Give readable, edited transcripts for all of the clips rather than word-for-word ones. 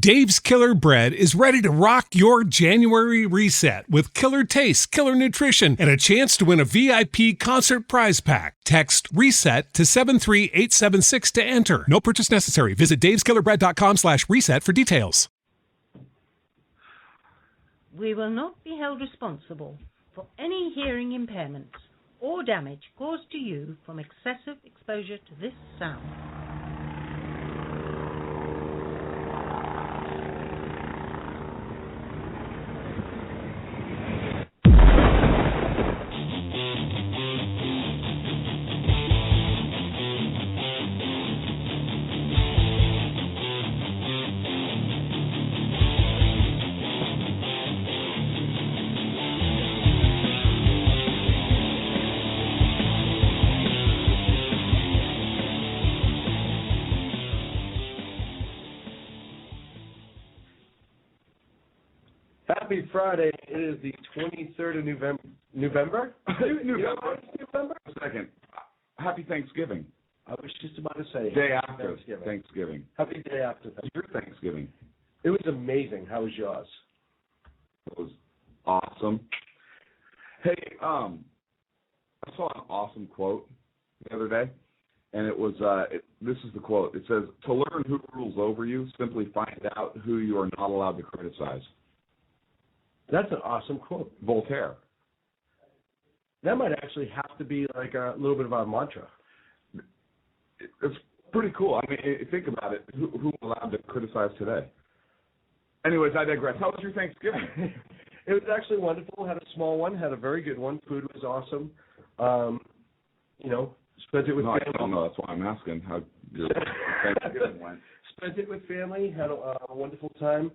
Dave's Killer Bread is ready to rock your January reset with killer taste, killer nutrition, and a chance to win a VIP concert prize pack. Text RESET to 73876 to enter. No purchase necessary. Visit daveskillerbread.com/reset for details. We will not be held responsible for any hearing impairments or damage caused to you from excessive exposure to this sound. Happy Friday. It is the 23rd of November? November? Second. Happy Thanksgiving. I was just about to say. Day after Thanksgiving. Happy day after Thanksgiving. Your Thanksgiving. It was amazing. How was yours? It was awesome. Hey, I saw an awesome quote the other day, and it was, this is the quote. It says, "To learn who rules over you, simply find out who you are not allowed to criticize." That's an awesome quote. Voltaire. That might actually have to be like a little bit of our mantra. It's pretty cool. I mean, think about it. Who allowed to criticize today? Anyways, I digress. How was your Thanksgiving? It was actually wonderful. Had a small one. Had a very good one. Food was awesome. Spent it with family. I don't know. That's why I'm asking how your Thanksgiving went. Spent it with family. Had a wonderful time.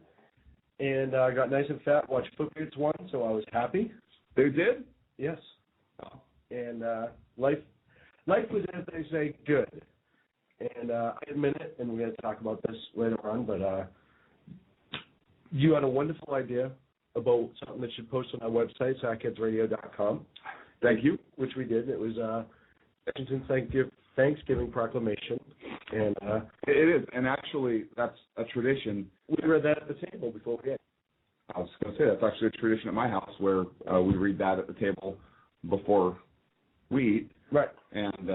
And got nice and fat. Watched Patriots won, so I was happy. They did? Yes. Oh. And life was, as they say, good. And I admit it, and we're going to talk about this later on, but you had a wonderful idea about something that should post on our website, SackheadsRadio.com. Thank you. Which we did. It was Washington Thanksgiving Proclamation. And it is, and actually, that's a tradition. We read that at the table before we ate. I was going to say, that's actually a tradition at my house where we read that at the table before we eat. Right. And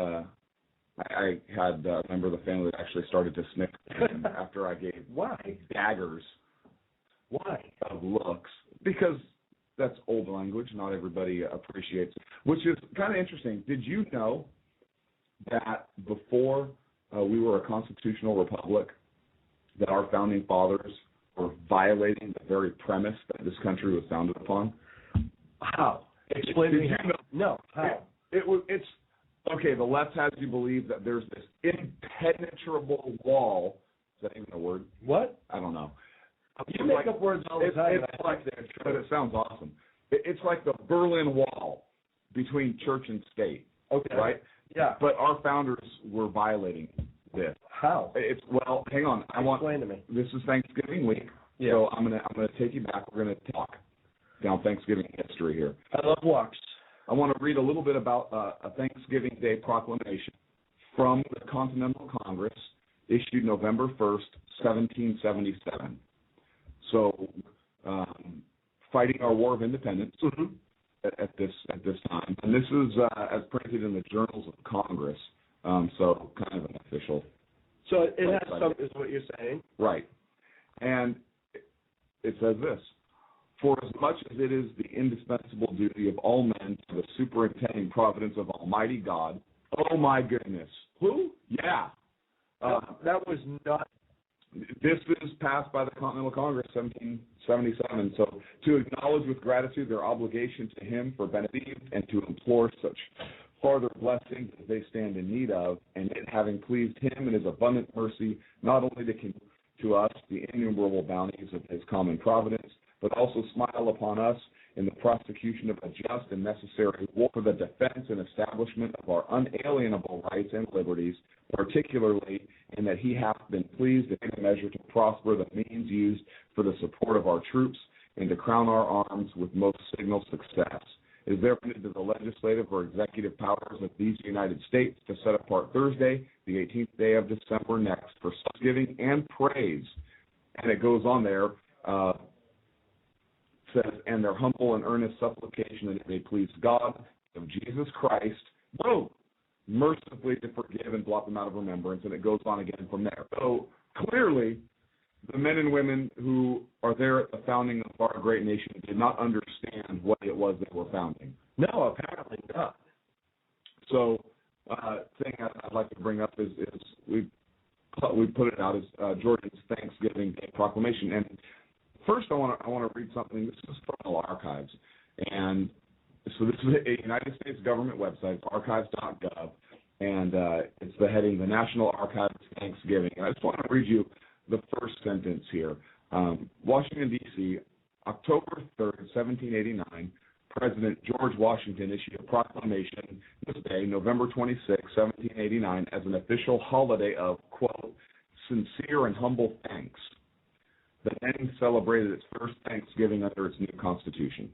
I had a member of the family that actually started to sniff after I gave daggers. Why? Of looks. Because that's old language. Not everybody appreciates it, which is kind of interesting. Did you know that before we were a constitutional republic, that our founding fathers were violating the very premise that this country was founded upon? How? Explain to me. No. How? It's okay. The left has you believe that there's this impenetrable wall. Is that even a word? What? I don't know. You make up words all the time. But it sounds awesome. It's like the Berlin Wall between church and state. Okay. Right? Yeah. But our founders were violating this. How? Hang on. Explain to me. This is Thanksgiving week, yeah. So I'm gonna take you back. We're gonna talk down Thanksgiving history here. I love walks. I want to read a little bit about a Thanksgiving Day proclamation from the Continental Congress, issued November 1st, 1777. So, fighting our War of Independence at this time, and this is as printed in the Journals of Congress. So kind of an official. So it has some, is what you're saying. Right. And it says this: "For as much as it is the indispensable duty of all men to the superintending providence of Almighty God." Oh my goodness. Who? Yeah. That was not. This is passed by the Continental Congress, 1777. So to acknowledge with gratitude their obligation to him for benefit and to implore such farther blessings as they stand in need of, and it having pleased him in his abundant mercy, not only to continue to us the innumerable bounties of his common providence, but also smile upon us in the prosecution of a just and necessary war for the defense and establishment of our unalienable rights and liberties, particularly in that he hath been pleased in a measure to prosper the means used for the support of our troops, and to crown our arms with most signal success. It is therefore to the legislative or executive powers of these United States to set apart Thursday, the 18th day of December next, for thanksgiving and praise, And it goes on there, says, and their humble and earnest supplication that it may please God of Jesus Christ, mercifully to forgive and blot them out of remembrance, and it goes on again from there. So clearly, the men and women who are there at the founding of our great nation did not understand what it was that we're founding. No, apparently not. So, thing I'd like to bring up is we put it out as Georgia's Thanksgiving Day proclamation. And first, I want to read something. This is from the Archives, and so this is a United States government website, archives.gov, and it's the heading, "The National Archives Thanksgiving." And I just want to read you the first sentence here. Washington, D.C., October 3rd, 1789, President George Washington issued a proclamation this day, November 26, 1789, as an official holiday of, quote, sincere and humble thanks. The then celebrated its first Thanksgiving under its new Constitution.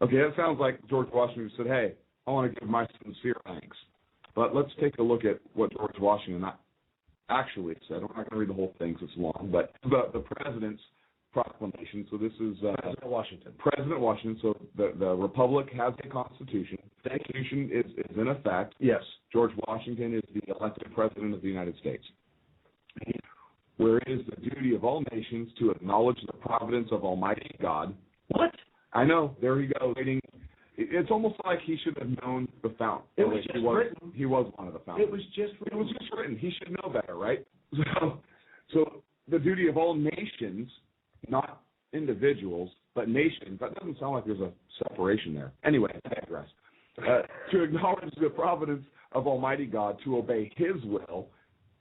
Okay, that sounds like George Washington said, hey, I want to give my sincere thanks. But let's take a look at what George Washington actually said. I'm not going to read the whole thing because it's long, but the president's proclamation. So this is President Washington. President Washington. So the republic has a constitution. The Constitution is in effect. Yes. George Washington is the elected president of the United States. Where it is the duty of all nations to acknowledge the providence of Almighty God. What? I know. There he goes. It's almost like he should have known the fount. It was just written. He was one of the founders. It was just written. It was just written. He should know better, right? So the duty of all nations, not individuals, but nations. That doesn't sound like there's a separation there. Anyway, I digress. To acknowledge the providence of Almighty God, to obey His will,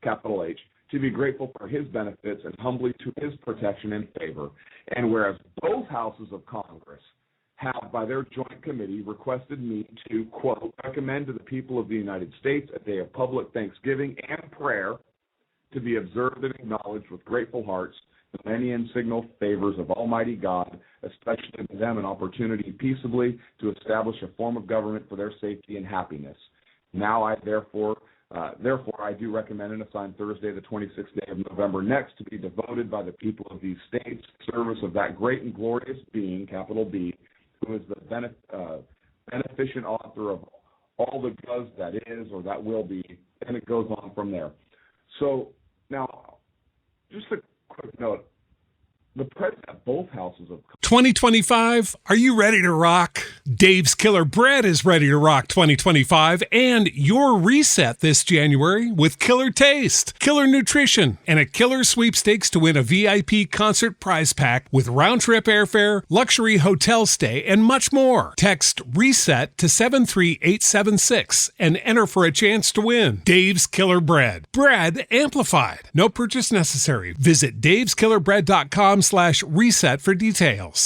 capital H, to be grateful for His benefits and humbly to His protection and favor. And whereas both houses of Congress have, by their joint committee, requested me to, quote, recommend to the people of the United States a day of public thanksgiving and prayer to be observed and acknowledged with grateful hearts the many and signal favors of Almighty God, especially to them an opportunity peaceably to establish a form of government for their safety and happiness. Now I therefore I do recommend and assign Thursday, the 26th day of November next, to be devoted by the people of these states to service of that great and glorious being, capital B, who is the beneficent author of all the does that is or that will be, and it goes on from there. So now, just a quick note. The president of both houses of 2025, are you ready to rock? Dave's Killer Bread is ready to rock 2025 and your reset this January with Killer Taste, Killer Nutrition, and a killer sweepstakes to win a VIP concert prize pack with round-trip airfare, luxury hotel stay, and much more. Text RESET to 73876 and enter for a chance to win. Dave's Killer Bread. Bread amplified. No purchase necessary. Visit daveskillerbread.com/reset for details.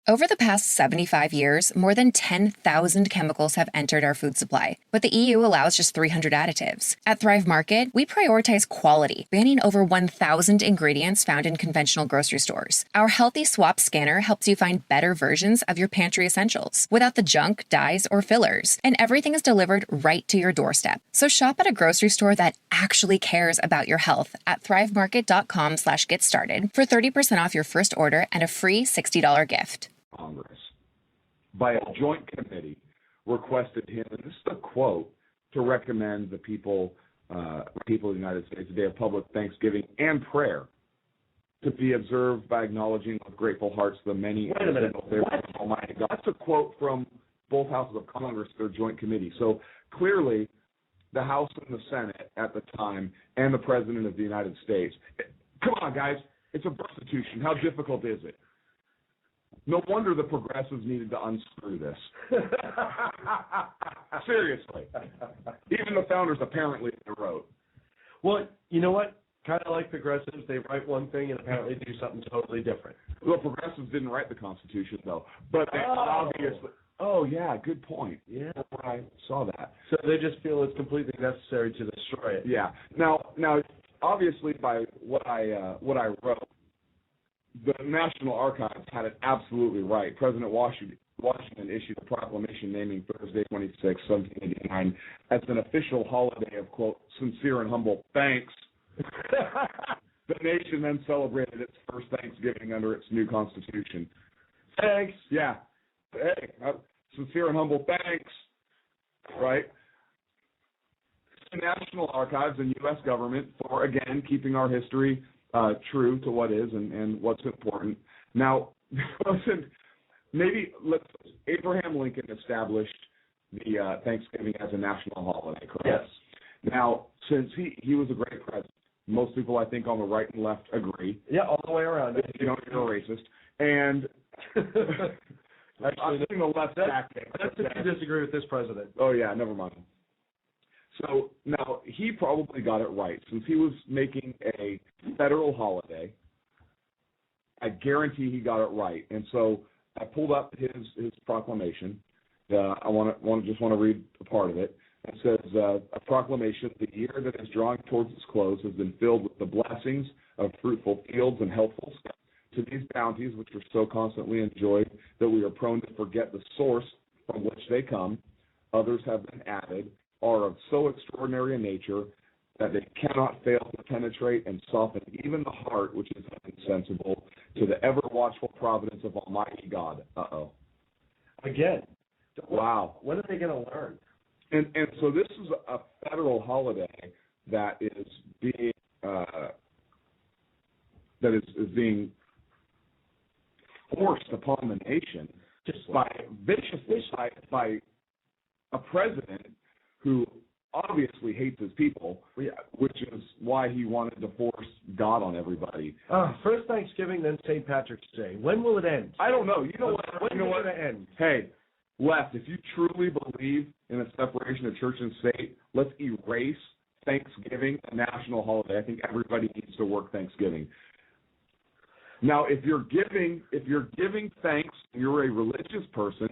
Over the past 75 years, more than 10,000 chemicals have entered our food supply, but the EU allows just 300 additives. At Thrive Market, we prioritize quality, banning over 1,000 ingredients found in conventional grocery stores. Our Healthy Swap scanner helps you find better versions of your pantry essentials without the junk, dyes, or fillers, and everything is delivered right to your doorstep. So shop at a grocery store that actually cares about your health at thrivemarket.com/get-started for 30% off your first order and a free $60 gift. Congress, by a joint committee, requested him, and this is a quote, to recommend the people of the United States a day of public thanksgiving and prayer to be observed by acknowledging with grateful hearts the many Wait a minute. favors of Almighty God. That's a quote from both houses of Congress, their joint committee. So clearly, the House and the Senate at the time and the President of the United States. Come on, guys. It's a constitution. How difficult is it? No wonder the progressives needed to unscrew this. Seriously. Even the founders apparently wrote. Well, you know what? Kind of like progressives, they write one thing and apparently do something totally different. Well, progressives didn't write the Constitution, though. But they obviously... Oh, yeah, good point. Yeah. I saw that. So they just feel it's completely necessary to destroy it. Yeah. Now, obviously, by what I wrote, the National Archives had it absolutely right. President Washington issued a proclamation naming Thursday, 26, 1789, as an official holiday of, quote, sincere and humble thanks The nation then celebrated its first Thanksgiving under its new Constitution. Thanks. Yeah. Hey, sincere and humble thanks. Right? The National Archives and U.S. government for, again, keeping our history true to what is and what's important. Now, listen, Abraham Lincoln established the Thanksgiving as a national holiday, correct? Yes. Now, since he was a great president, most people I think on the right and left agree. Yeah, all the way around. If you don't, you're a racist. And Actually, I'm thinking the left tactic. That's if you disagree with this president. Oh, yeah, never mind. So now he probably got it right. Since he was making a federal holiday, I guarantee he got it right. And so I pulled up his proclamation. I just want to read a part of it. It says, a proclamation, the year that is drawing towards its close has been filled with the blessings of fruitful fields and healthful skies. To these bounties, which are so constantly enjoyed that we are prone to forget the source from which they come, others have been added, are of so extraordinary a nature that they cannot fail to penetrate and soften even the heart which is insensible to the ever-watchful providence of Almighty God. Uh-oh. Again. Wow. When are they going to learn? And so this is a federal holiday that is being being forced upon the nation viciously by a president who obviously hates his people, which is why he wanted to force God on everybody. First Thanksgiving, then St. Patrick's Day. When will it end? I don't know. You know what? When is it going to end? Hey, left, if you truly believe in a separation of church and state, let's erase Thanksgiving, a national holiday. I think everybody needs to work Thanksgiving. Now, if you're giving thanks, you're a religious person,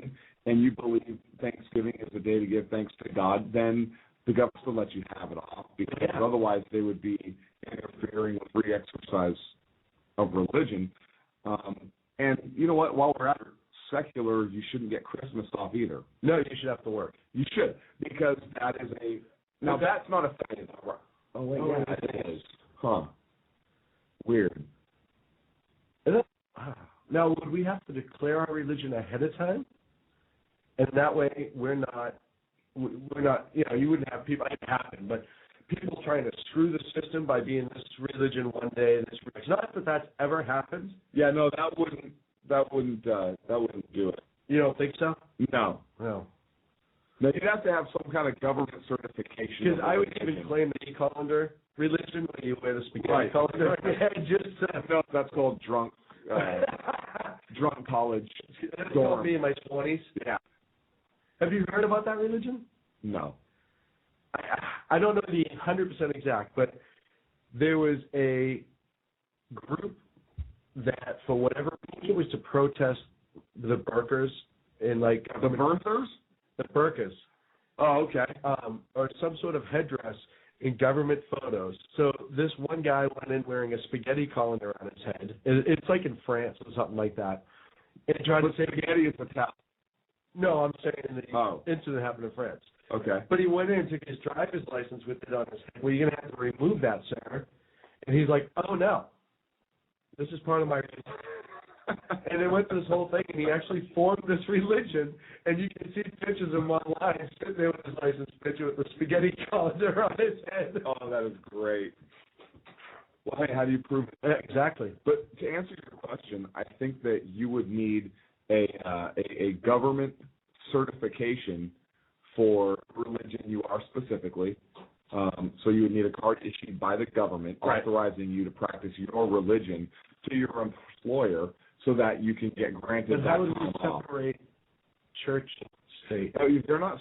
and you believe Thanksgiving is a day to give thanks to God, then the government will let you have it off, because otherwise they would be interfering with free exercise of religion. And you know what? While we're at secular, you shouldn't get Christmas off either. No, you should have to work. You should, because that is a now that's not a faith. Oh wait, yeah, it is. Huh? Weird. Now, would we have to declare our religion ahead of time? And that way, we're not. You wouldn't have people. It happen, but people trying to screw the system by being this religion one day and this. It's not that that's ever happened. Yeah, no, that wouldn't do it. You don't think so? No. No. Now, you'd have to have some kind of government certification. Because I would even claim the colander religion when you wear the spaghetti colander on your head. No, that's called drunk college. That's called me in my 20s. Yeah. Have you heard about that religion? No. I don't know the 100% exact, but there was a group that, for whatever, I think it was to protest the burqas in like the birthers? The burqas. Oh, okay. Or some sort of headdress in government photos. So this one guy went in wearing a spaghetti colander on his head. It's like in France or something like that. And tried to say spaghetti is Italian. No, I'm saying the incident happened in France. Okay. But he went in and took his driver's license with it on his head. Well, you're going to have to remove that, sir. And he's like, oh, no. This is part of my religion. And they went through this whole thing, and he actually formed this religion. And you can see pictures of him online sitting there with his license picture with the spaghetti colander on his head. Oh, that is great. Well, hey, how do you prove it? Yeah, exactly. But to answer your question, I think that you would need a government certification for religion you are specifically. So you would need a card issued by the government authorizing you to practice your religion to your employer so that you can get granted. But how would we separate church and state? No, they're not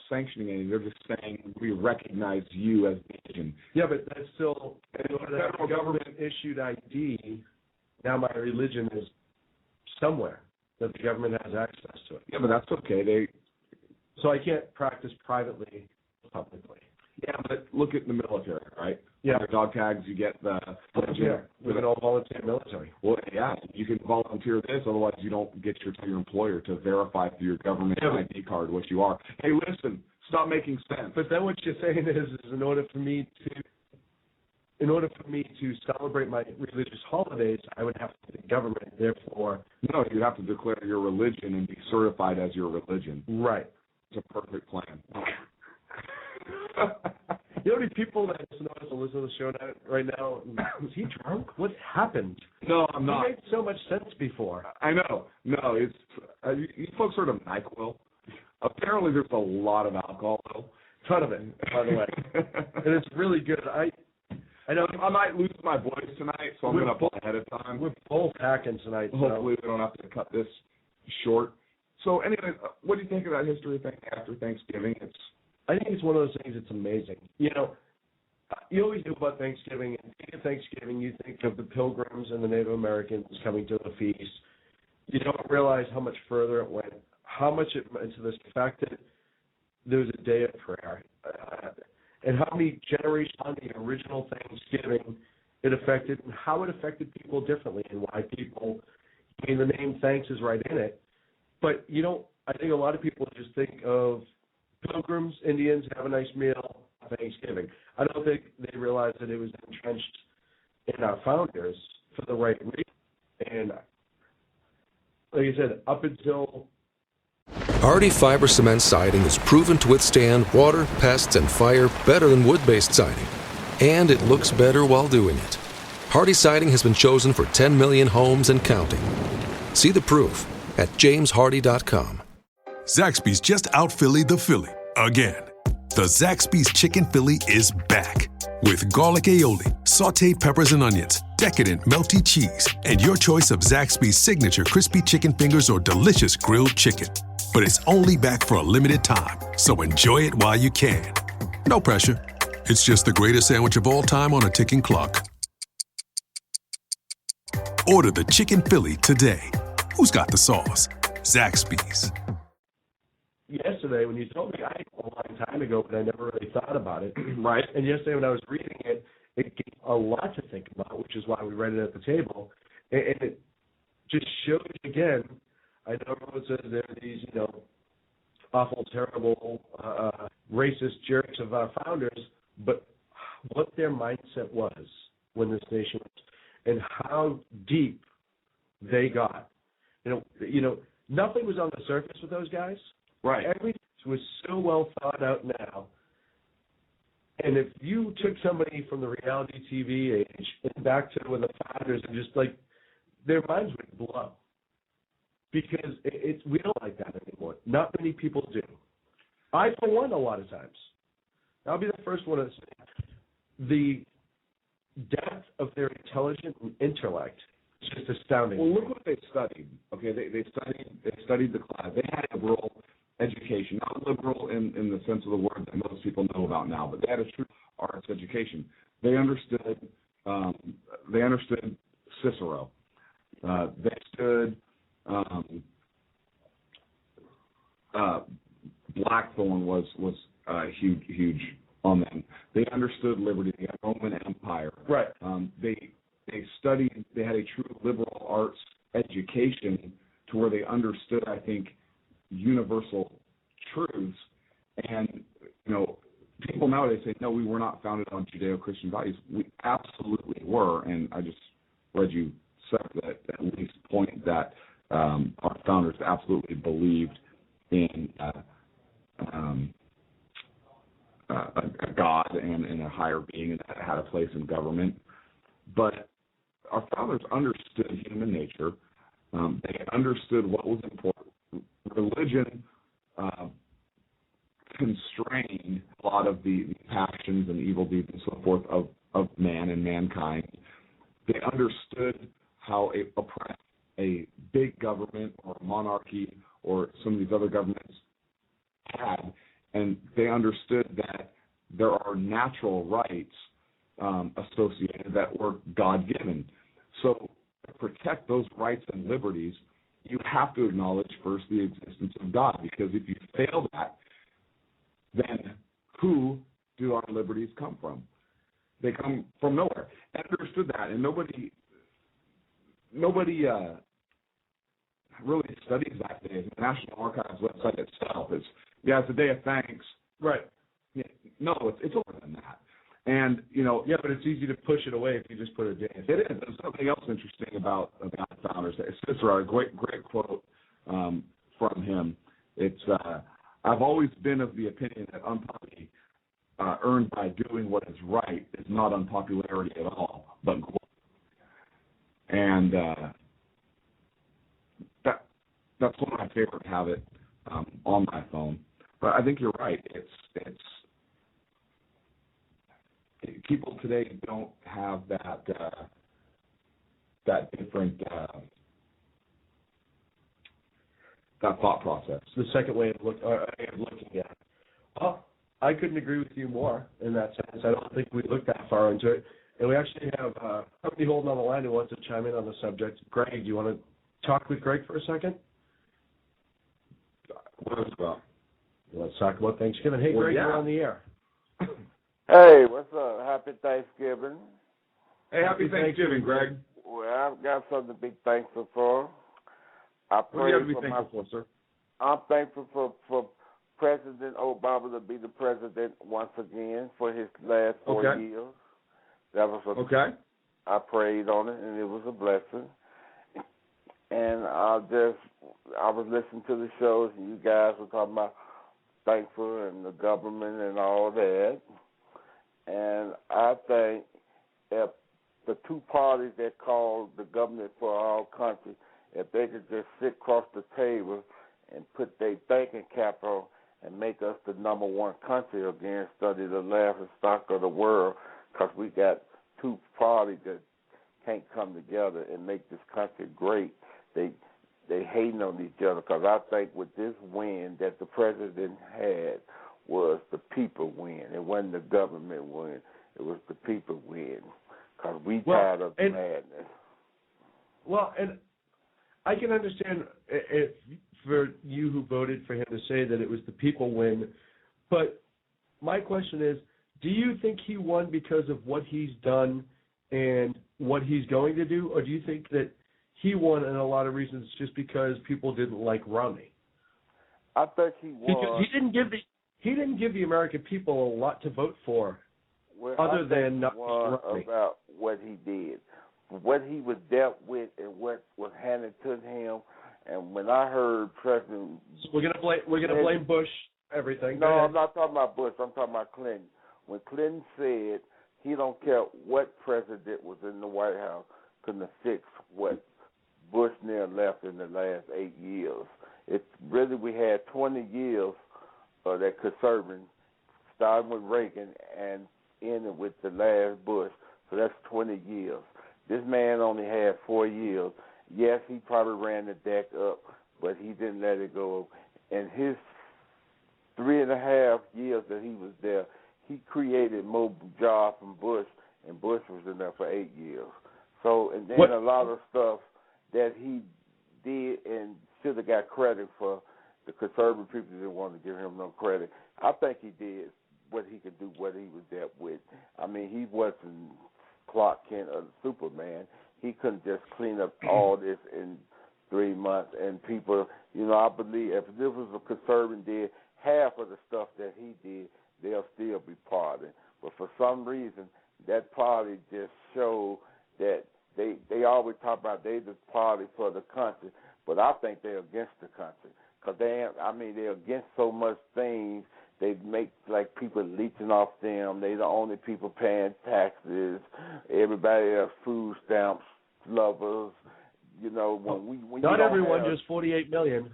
sanctioning anything. They're just saying we recognize you as religion. Yeah, but that's still a government issued ID. Now my religion is somewhere that the government has access to it. Yeah, but that's okay. So I can't practice privately, publicly. Yeah, but look at the military, right? Yeah. Under dog tags, you get the with an all-volunteer military. Well, yeah, you can volunteer this, otherwise you don't get your employer to verify through your government ID card what you are. Hey, listen, stop making sense. But then what you're saying is in order for me to in order for me to celebrate my religious holidays, I would have to be the government. Therefore, No, you have to declare your religion and be certified as your religion. right. It's a perfect plan. You know how many people that listen to the show right now? Is he drunk? What happened? No, I'm not. He made so much sense before. I know. No, it's you folks heard of NyQuil? Apparently, there's a lot of alcohol, though. Ton of it, by the way, and it's really good. I know I might lose my voice tonight, so I'm going to pull ahead of time. we're both hacking tonight. So. Hopefully, we don't have to cut this short. So, anyway, what do you think of that history thing after Thanksgiving? I think it's one of those things that's amazing. You know, you always think about Thanksgiving, and think of Thanksgiving, you think of the Pilgrims and the Native Americans coming to the feast. You don't realize how much further it went, how much it went into this, the fact that there was a day of prayer, and how many generations on the original Thanksgiving it affected, and how it affected people differently, and why people, I mean, the name Thanks is right in it. But, you know, I think a lot of people just think of Pilgrims, Indians, have a nice meal, Thanksgiving. I don't think they realized that it was entrenched in our founders for the right reason. And like I said, up until... Hardy Fiber Cement Siding is proven to withstand water, pests, and fire better than wood-based siding. And it looks better while doing it. Hardy Siding has been chosen for 10 million homes and counting. See the proof at jameshardy.com. Zaxby's just out-Phillied the Philly again. The Zaxby's Chicken Philly is back with garlic aioli, sautéed peppers and onions, decadent melty cheese, and your choice of Zaxby's signature crispy chicken fingers or delicious grilled chicken. But it's only back for a limited time, so enjoy it while you can. No pressure. It's just the greatest sandwich of all time on a ticking clock. Order the Chicken Philly today. Who's got the sauce? Zaxby's. Yesterday, when you told me, I a long time ago, but I never really thought about it. Right. And yesterday, when I was reading it, it gave a lot to think about, which is why we read it at the table. And it just shows again. I know everyone says there are these, you know, awful, terrible, racist jerks of our founders, but what their mindset was when this nation was, and how deep they got. You know, nothing was on the surface with those guys. Right. Everything was so well thought out now. And if you took somebody from the reality TV age and back to when the founders and just like their minds would blow. Because we don't like that anymore. Not many people do. I, for one, a lot of times. I'll be the first one to say the depth of their intelligence and intellect is just astounding. Well, look what they studied. Okay, they studied the class. They had a liberal education, not liberal in the sense of the word that most people know about now, but they had a true arts education. They understood Cicero. They stood Blackthorne was huge on them. They understood liberty, the Roman Empire. Right. They studied. They had a true liberal arts education to where they understood, I think, universal truths. And you know, people nowadays say, no, we were not founded on Judeo-Christian values. We absolutely were, and I just read you that at least point that our founders absolutely believed in a God and in a higher being that had a place in government. But our founders understood human nature. They understood what was important. Religion constrained a lot of the passions and evil deeds and so forth of man and mankind. They understood how a big government or monarchy or some of these other governments had, and they understood that there are natural rights associated that were God-given. So to protect those rights and liberties, you have to acknowledge first the existence of God, because if you fail that, then who do our liberties come from? They come from nowhere. I understood that, and nobody really studies that today. The National Archives website itself is, it's a day of thanks. Right. Yeah, no, it's older than that. And, Yeah, but it's easy to push it away if you just put a date. it is. There's something else interesting about founders. Cicero, a great quote from him. It's, I've always been of the opinion that unpopularity earned by doing what is right is not unpopularity at all, but glory. And that's one of my favorite habits on my phone. But I think you're right. It's people today don't have that different that thought process. The second way of looking at it. Well, I couldn't agree with you more in that sense. I don't think we looked that far into it. And we actually have somebody holding on the line who wants to chime in on the subject. Greg, do you want to talk with Greg for a second? What is it about? Let's talk about Thanksgiving. Hey, Greg, you're on the air. Hey, what's up? Happy Thanksgiving. Hey, happy Thanksgiving, Greg. Well, I've got something to be thankful for. What do you have to be thankful for, sir? I'm thankful for President Obama to be the president once again for his last 4 years. That was okay. I prayed on it, and it was a blessing. And I was listening to the shows, and you guys were talking about thankful and the government and all that. And I think if the two parties that call the government for our country, if they could just sit across the table and put their thinking cap on and make us the number one country again, study the laughing stock of the world, because we got two parties that can't come together and make this country great. They hating on each other, because I think with this win that the president had was the people win. It wasn't the government win. It was the people win, because we tired of the madness. Well, and I can understand if for you who voted for him to say that it was the people win, but my question is, do you think he won because of what he's done and what he's going to do, or do you think that he won in a lot of reasons just because people didn't like Romney? I think he won. Because he didn't give the American people a lot to vote for, other than not Romney. About what he did, what he was dealt with, and what was handed to him. And when I heard President, so we're gonna blame Bush everything. No, I'm not talking about Bush. I'm talking about Clinton. When Clinton said he don't care what president was in the White House couldn't fix what Bush near left in the last 8 years. It's really, we had 20 years of that conservative, starting with Reagan and ending with the last Bush. So that's 20 years. This man only had 4 years. Yes, he probably ran the deck up, but he didn't let it go. And his 3.5 years that he was there, he created more jobs than Bush, and Bush was in there for 8 years. So, and then a lot of stuff that he did and should have got credit for, the conservative people didn't want to give him no credit. I think he did what he could do, what he was dealt with. I mean, he wasn't Clark Kent or Superman. He couldn't just clean up all this in 3 months. And people, I believe if this was a conservative did half of the stuff that he did, they'll still be partying. But for some reason, that party just showed that they always talk about they the party for the country, but I think they're against the country, because they're against so much things. They make like people leeching off them. They the only people paying taxes. Everybody has food stamps, lovers. When not you everyone, have, just 48 million.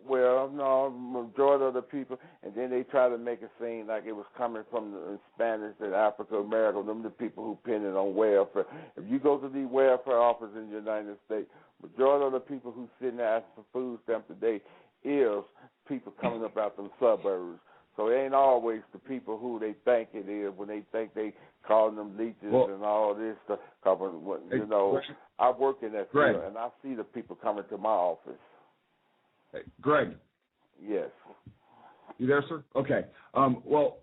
Well, no, majority of the people, and then they try to make it seem like it was coming from the Spanish and African American, them the people who depended on welfare. If you go to the welfare office in the United States, majority of the people who sitting there asking for food stamps today is people coming up out them suburbs. So it ain't always the people who they think it is when they think they calling them leeches and all this stuff. I work in that field, and I see the people coming to my office. Hey, Greg. Yes. You there, sir? Okay. Well,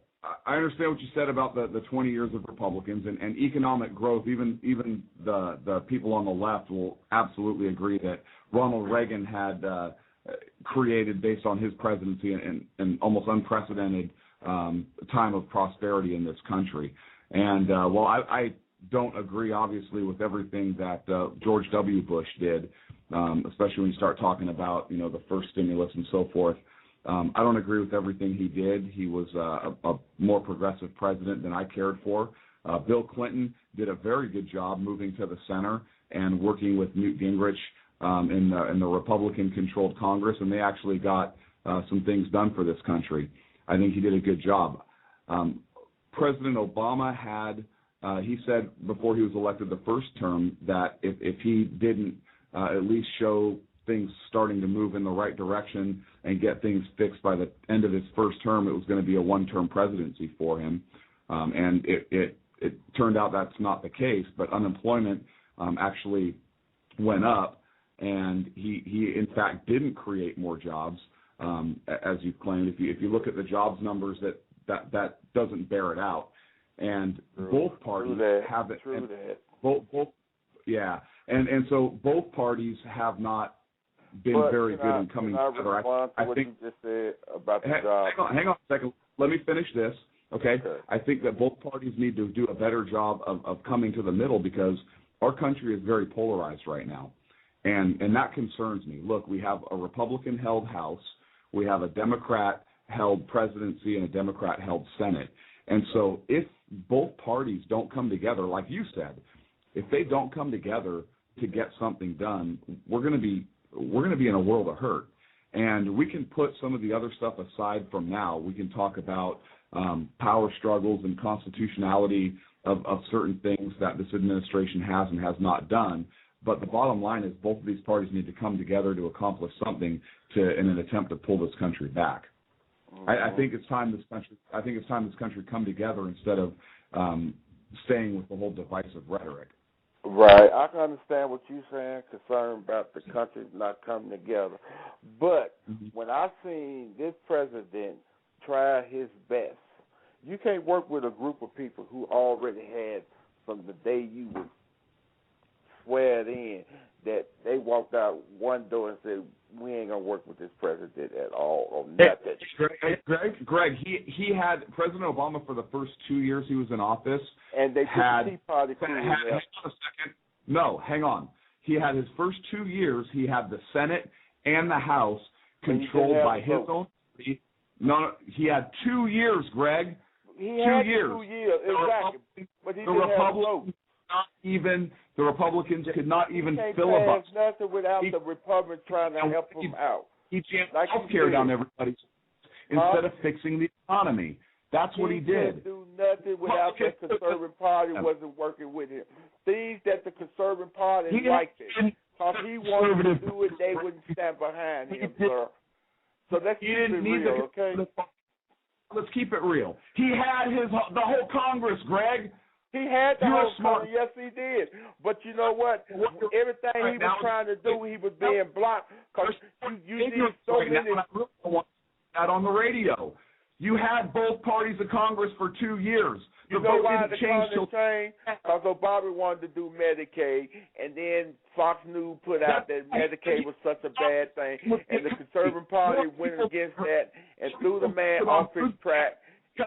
I understand what you said about the 20 years of Republicans and economic growth. Even the people on the left will absolutely agree that Ronald Reagan had created, based on his presidency, an almost unprecedented time of prosperity in this country. And while I don't agree, obviously, with everything that George W. Bush did, especially when you start talking about, the first stimulus and so forth, I don't agree with everything he did. He was a more progressive president than I cared for. Bill Clinton did a very good job moving to the center and working with Newt Gingrich in the Republican-controlled Congress, and they actually got some things done for this country. I think he did a good job. President Obama had, he said before he was elected the first term that if he didn't at least show things starting to move in the right direction and get things fixed by the end of his first term, it was going to be a one-term presidency for him. And it turned out that's not the case, but unemployment actually went up, and he in fact didn't create more jobs, as you claimed. If you look at the jobs numbers, that doesn't bear it out. And both parties have it. And so both parties have not been very good in coming together. I think you just said about the job. Hang on a second. Let me finish this. Okay. I think that both parties need to do a better job of coming to the middle, because our country is very polarized right now, and that concerns me. Look, we have a Republican-held House, we have a Democrat-held presidency, and a Democrat-held Senate. And so if both parties don't come together, like you said, if they don't come together to get something done, we're going to be in a world of hurt. And we can put some of the other stuff aside from now. We can talk about power struggles and constitutionality of certain things that this administration has and has not done. But the bottom line is both of these parties need to come together to accomplish something in an attempt to pull this country back. I think it's time this country come together instead of staying with the whole divisive rhetoric. Right. I can understand what you're saying, concerned about the country not coming together. But when I seen this president try his best, you can't work with a group of people who already had, from the day you were sweared in, that they walked out one door and said, we ain't going to work with this president at all or nothing. Greg, he had President Obama for the first 2 years he was in office. And they put the Tea Party crew in there. Hang on a second. No, hang on. He had his first 2 years, he had the Senate and the House controlled by his own party. No, he had 2 years, Greg. He had 2 years, exactly. But he didn't have a vote. The Republicans could not even filibuster. He can't pass nothing without the Republicans trying to help him out. He jammed health care down everybody's instead of fixing the economy. That's what he did. He couldn't do nothing without the Conservative Party wasn't working with him. Things that the Conservative Party liked it. Because he wanted to do it, they wouldn't stand behind him, sir. So let's keep it real, okay? Let's keep it real. He had the whole Congress, Greg. He had the whole Congress. Yes, he did. But you know what? Everything he was trying to do, he was being blocked. Because you need so many. I want that on the radio. You had both parties of Congress for 2 years. You know why the Congress changed? Because Obama wanted to do Medicaid, and then Fox News put out that Medicaid was such a bad thing, and the Conservative Party went against that and threw the man off his track,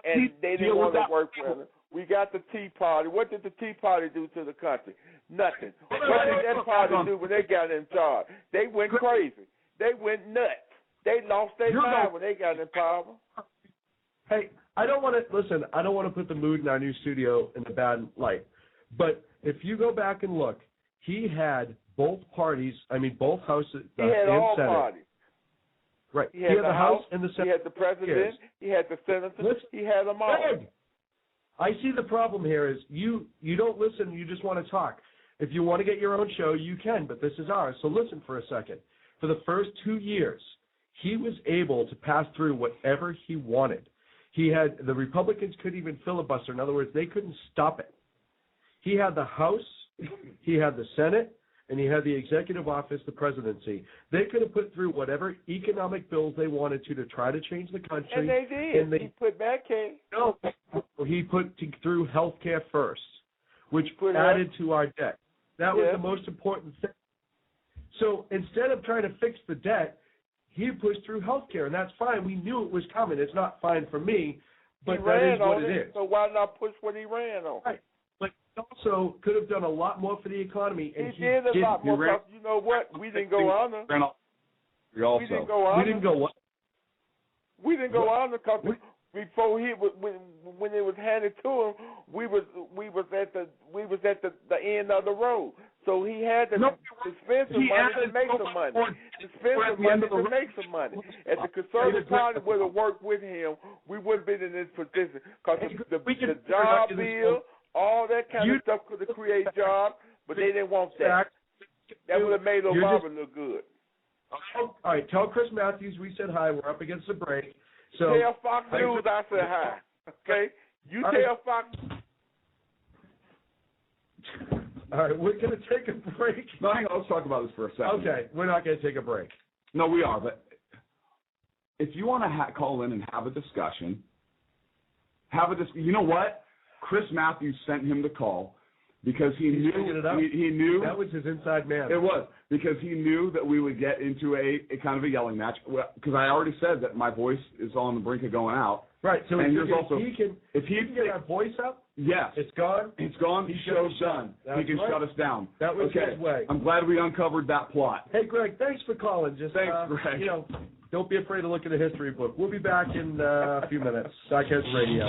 and they didn't want to work with him. We got the Tea Party. What did the Tea Party do to the country? Nothing. What did that party do when they got in charge? They went crazy. They went nuts. They lost their mind when they got in power. Hey, I don't want to put the mood in our new studio in a bad light. But if you go back and look, he had both parties, both houses he had and all Senate. Parties. Right. He had the House and the Senate. He had the President. He had the Senators. He had them all. Greg, I see the problem here is you don't listen. You just want to talk. If you want to get your own show, you can, but this is ours. So listen for a second. For the first 2 years, he was able to pass through whatever he wanted. The Republicans couldn't even filibuster. In other words, they couldn't stop it. He had the House, he had the Senate, and he had the executive office, the presidency. They could have put through whatever economic bills they wanted to try to change the country. And they did. He put Medicaid. No, he put through health care first, which added to our debt. That was the most important thing. So instead of trying to fix the debt, he pushed through health care, and that's fine. We knew it was coming. It's not fine for me. but he that ran is what on it it, is. so why not push what he ran on? Right. But he also could have done a lot more for the economy. And He did a didn't. lot more stuff. You know what? We didn't go under. We also. We didn't go under. We didn't go what? We didn't go under because before when it was handed to him, we was at the end of the road. So he had to spend some money to make some money. If the Conservative Party would have worked with him, we would have been in this position. Because the job bill, all that kind of stuff could have created jobs, but they didn't want that. That would have made Obama look good. All right, tell Chris Matthews we said hi. We're up against the break. So tell Fox News I said hi. Okay? You tell Fox. All right, we're going to take a break. No, hang on, let's talk about this for a second. Okay, we're not going to take a break. No, we are, but if you want to call in and have a discussion, you know what? Chris Matthews sent him the call because he knew that was his inside man. It was because he knew that we would get into a kind of a yelling match. Because I already said that my voice is on the brink of going out. Right. So and if he can get our voice up, yes, it's gone. It's gone. The show's done. He can shut us down. That was his way. I'm glad we uncovered that plot. Hey, Greg, thanks for calling. Thanks, Greg. Don't be afraid to look in the history book. We'll be back in a few minutes. Sackheads Radio.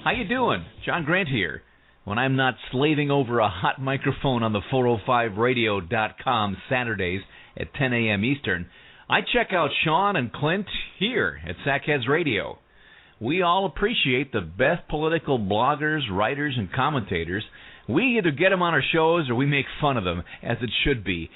How you doing? John Grant here. When I'm not slaving over a hot microphone on the 405radio.com Saturdays at 10 a.m. Eastern, I check out Sean and Clint here at Sackheads Radio. We all appreciate the best political bloggers, writers, and commentators. We either get them on our shows or we make fun of them, as it should be.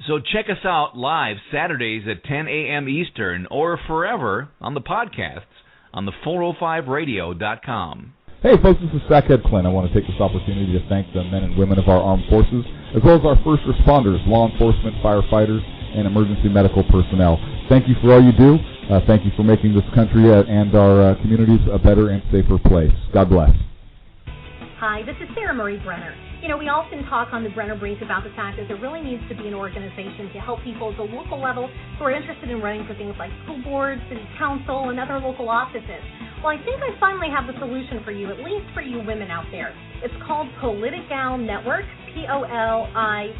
So check us out live Saturdays at 10 a.m. Eastern or forever on the podcasts on the 405radio.com. Hey folks, this is Sackhead Clint. I want to take this opportunity to thank the men and women of our armed forces, as well as our first responders, law enforcement, firefighters, and emergency medical personnel. Thank you for all you do. Thank you for making this country and our communities a better and safer place. God bless. Hi, this is Sarah Marie Brenner. We often talk on the Brenner Brief about the fact that there really needs to be an organization to help people at the local level who are interested in running for things like school boards, city council, and other local offices. Well, I think I finally have the solution for you, at least for you women out there. It's called Politigal Network, POLITIGAL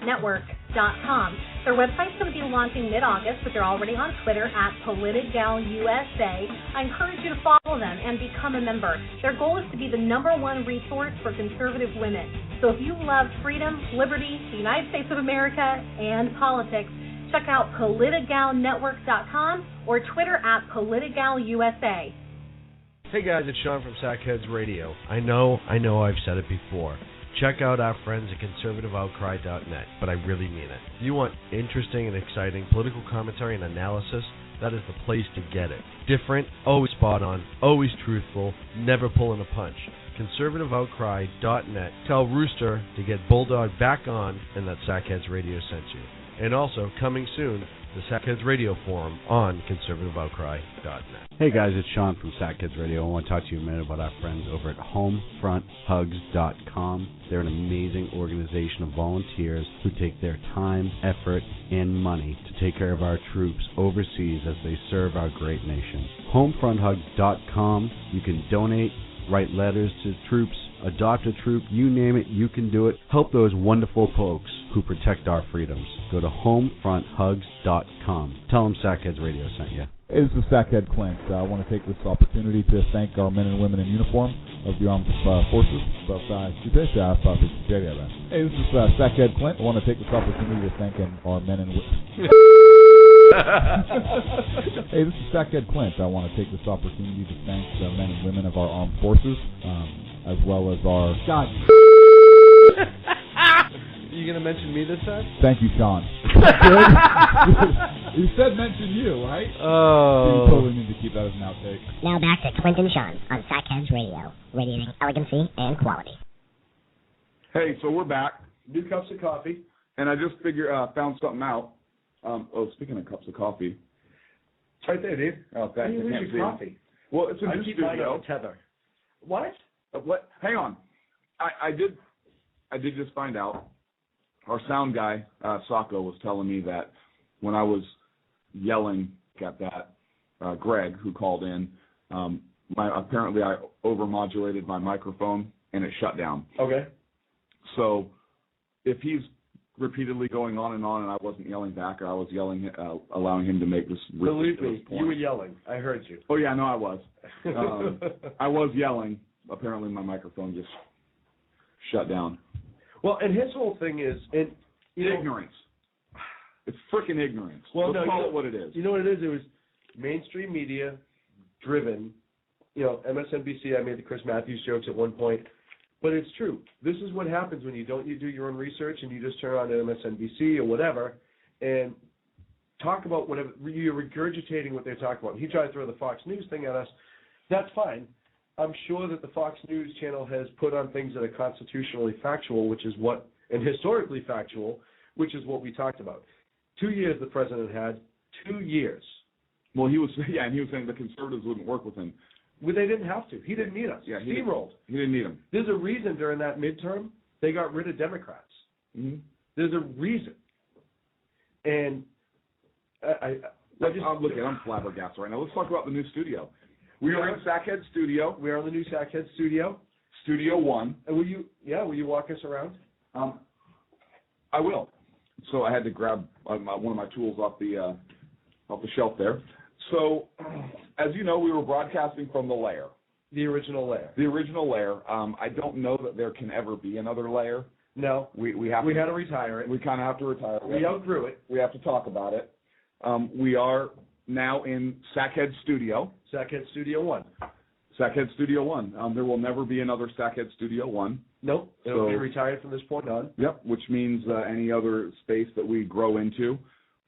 Network.com. Their website's going to be launching mid-August, but they're already on Twitter at PolitigalUSA. I encourage you to follow them and become a member. Their goal is to be the #1 resource for conservative women. So if you love freedom, liberty, the United States of America, and politics, check out PolitigalNetwork.com or Twitter at PolitigalUSA. Hey guys, it's Sean from Sackheads Radio. I know I've said it before. Check out our friends at conservativeoutcry.net, but I really mean it. If you want interesting and exciting political commentary and analysis, that is the place to get it. Different, always spot on, always truthful, never pulling a punch. conservativeoutcry.net. Tell Rooster to get Bulldog back on and that Sackheads Radio sent you. And also, coming soon, the Sackheads Radio Forum on conservativeoutcry.net. Hey guys, it's Sean from Sackheads Radio. I want to talk to you a minute about our friends over at HomefrontHugs.com. They're an amazing organization of volunteers who take their time, effort, and money to take care of our troops overseas as they serve our great nation. HomefrontHugs.com. You can donate, write letters to troops, adopt a troop, you name it, you can do it. Help those wonderful folks who protect our freedoms. Go to HomefrontHugs.com. Tell them Sackheads Radio sent you. Hey, this is Sackhead Clint. I want to take this opportunity to thank our men and women in uniform of the armed forces. Hey, this is Sackhead Clint. I want to take this opportunity to thank our men and women. Hey, this is Sackhead Clint. I want to take this opportunity to thank the men and women of our armed forces, as well as our... God. You going to mention me this time? Thank you, Sean. You said mention you, right? Oh. You totally need to keep that as an outtake. Now back to Clint and Sean on Sackheads Radio, radiating elegancy and quality. Hey, so we're back. 2 cups of coffee. And I just found something out. Speaking of cups of coffee. It's right there, dude. Oh, thanks. You lose your coffee. Well, it's a new keep studio. mine on a tether. What? What? Hang on. I did just find out. Our sound guy, Sacco, was telling me that when I was yelling at that Greg who called in, apparently I overmodulated my microphone and it shut down. Okay. So if he's repeatedly going on and I wasn't yelling back, or I was yelling, allowing him to make this Believe me, point. you were yelling. I heard you. Oh, yeah, no, I was. I was yelling. Apparently my microphone just shut down. Well, and his whole thing is ignorance. It's freaking ignorance. Well, Let's call it what it is. You know what it is? It was mainstream media driven. MSNBC, I made the Chris Matthews jokes at one point. But it's true. This is what happens when you do your own research and you just turn on MSNBC or whatever and talk about whatever. You're regurgitating what they're talking about. He tried to throw the Fox News thing at us. That's fine. I'm sure that the Fox News channel has put on things that are constitutionally factual, and historically factual, which is what we talked about. 2 years the president had. 2 years. Well, he was saying the conservatives wouldn't work with him. Well, they didn't have to. He didn't need us. Yeah, Steamrolled. He didn't need them. There's a reason during that midterm they got rid of Democrats. Mm-hmm. There's a reason. And I'm flabbergasted right now. Let's talk about the new studio. We are in Sackhead Studio. We are in the new Sackhead Studio. Studio 1. And will you walk us around? I will. So I had to grab one of my tools off the shelf there. So, as you know, we were broadcasting from the lair. The original lair. The original lair. I don't know that there can ever be another lair. No. We had to retire it. We kind of have to retire it. We outgrew it. We have to talk about it. We are now in Sackhead Studio. Sackhead Studio 1. Sackhead Studio 1. There will never be another Sackhead Studio 1. Nope. It'll be retired from this point on. Yep, which means any other space that we grow into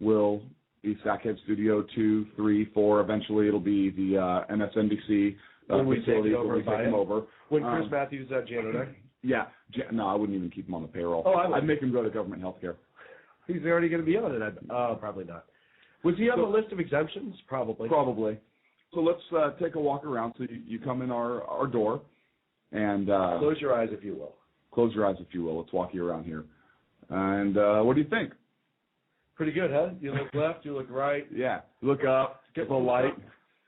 will be Sackhead Studio 2, 3, 4. Eventually it'll be the MSNBC when we take it over. When Chris Matthews is our janitor. Yeah. No, I wouldn't even keep him on the payroll. Oh, I would. I'd make him go to government health care. He's already going to be on it. Probably not. Was he on the list of exemptions? Probably. Probably. So let's take a walk around. So you come in our door. And close your eyes, if you will. Close your eyes, if you will. Let's walk you around here. And what do you think? Pretty good, huh? You look left, you look right. Yeah. Look up, get the light.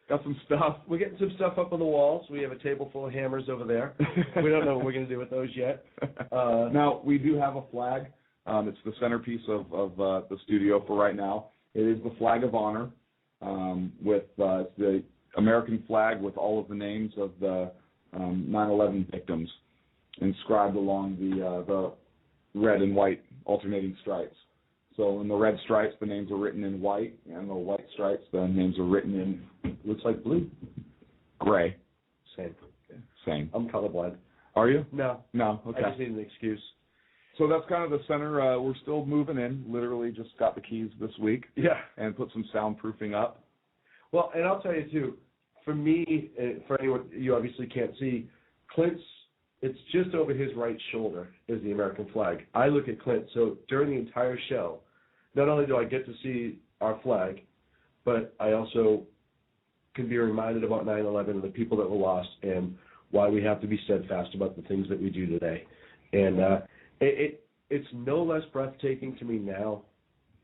Got some stuff. We're getting some stuff up on the walls. We have a table full of hammers over there. We don't know what we're going to do with those yet. Now, we do have a flag. It's the centerpiece of the studio for right now. It is the flag of honor with the American flag with all of the names of the 9/11 victims inscribed along the red and white alternating stripes. So in the red stripes, the names are written in white, and the white stripes, the names are written in, looks like blue, gray. Same. I'm colorblind. Are you? No. Okay. I just need an excuse. So that's kind of the center. We're still moving in. Literally just got the keys this week. Yeah. And put some soundproofing up. Well, and I'll tell you too, for me, for anyone you obviously can't see, Clint's, it's just over his right shoulder is the American flag. I look at Clint, so during the entire show, not only do I get to see our flag, but I also can be reminded about 9/11 and the people that were lost and why we have to be steadfast about the things that we do today. And it's no less breathtaking to me now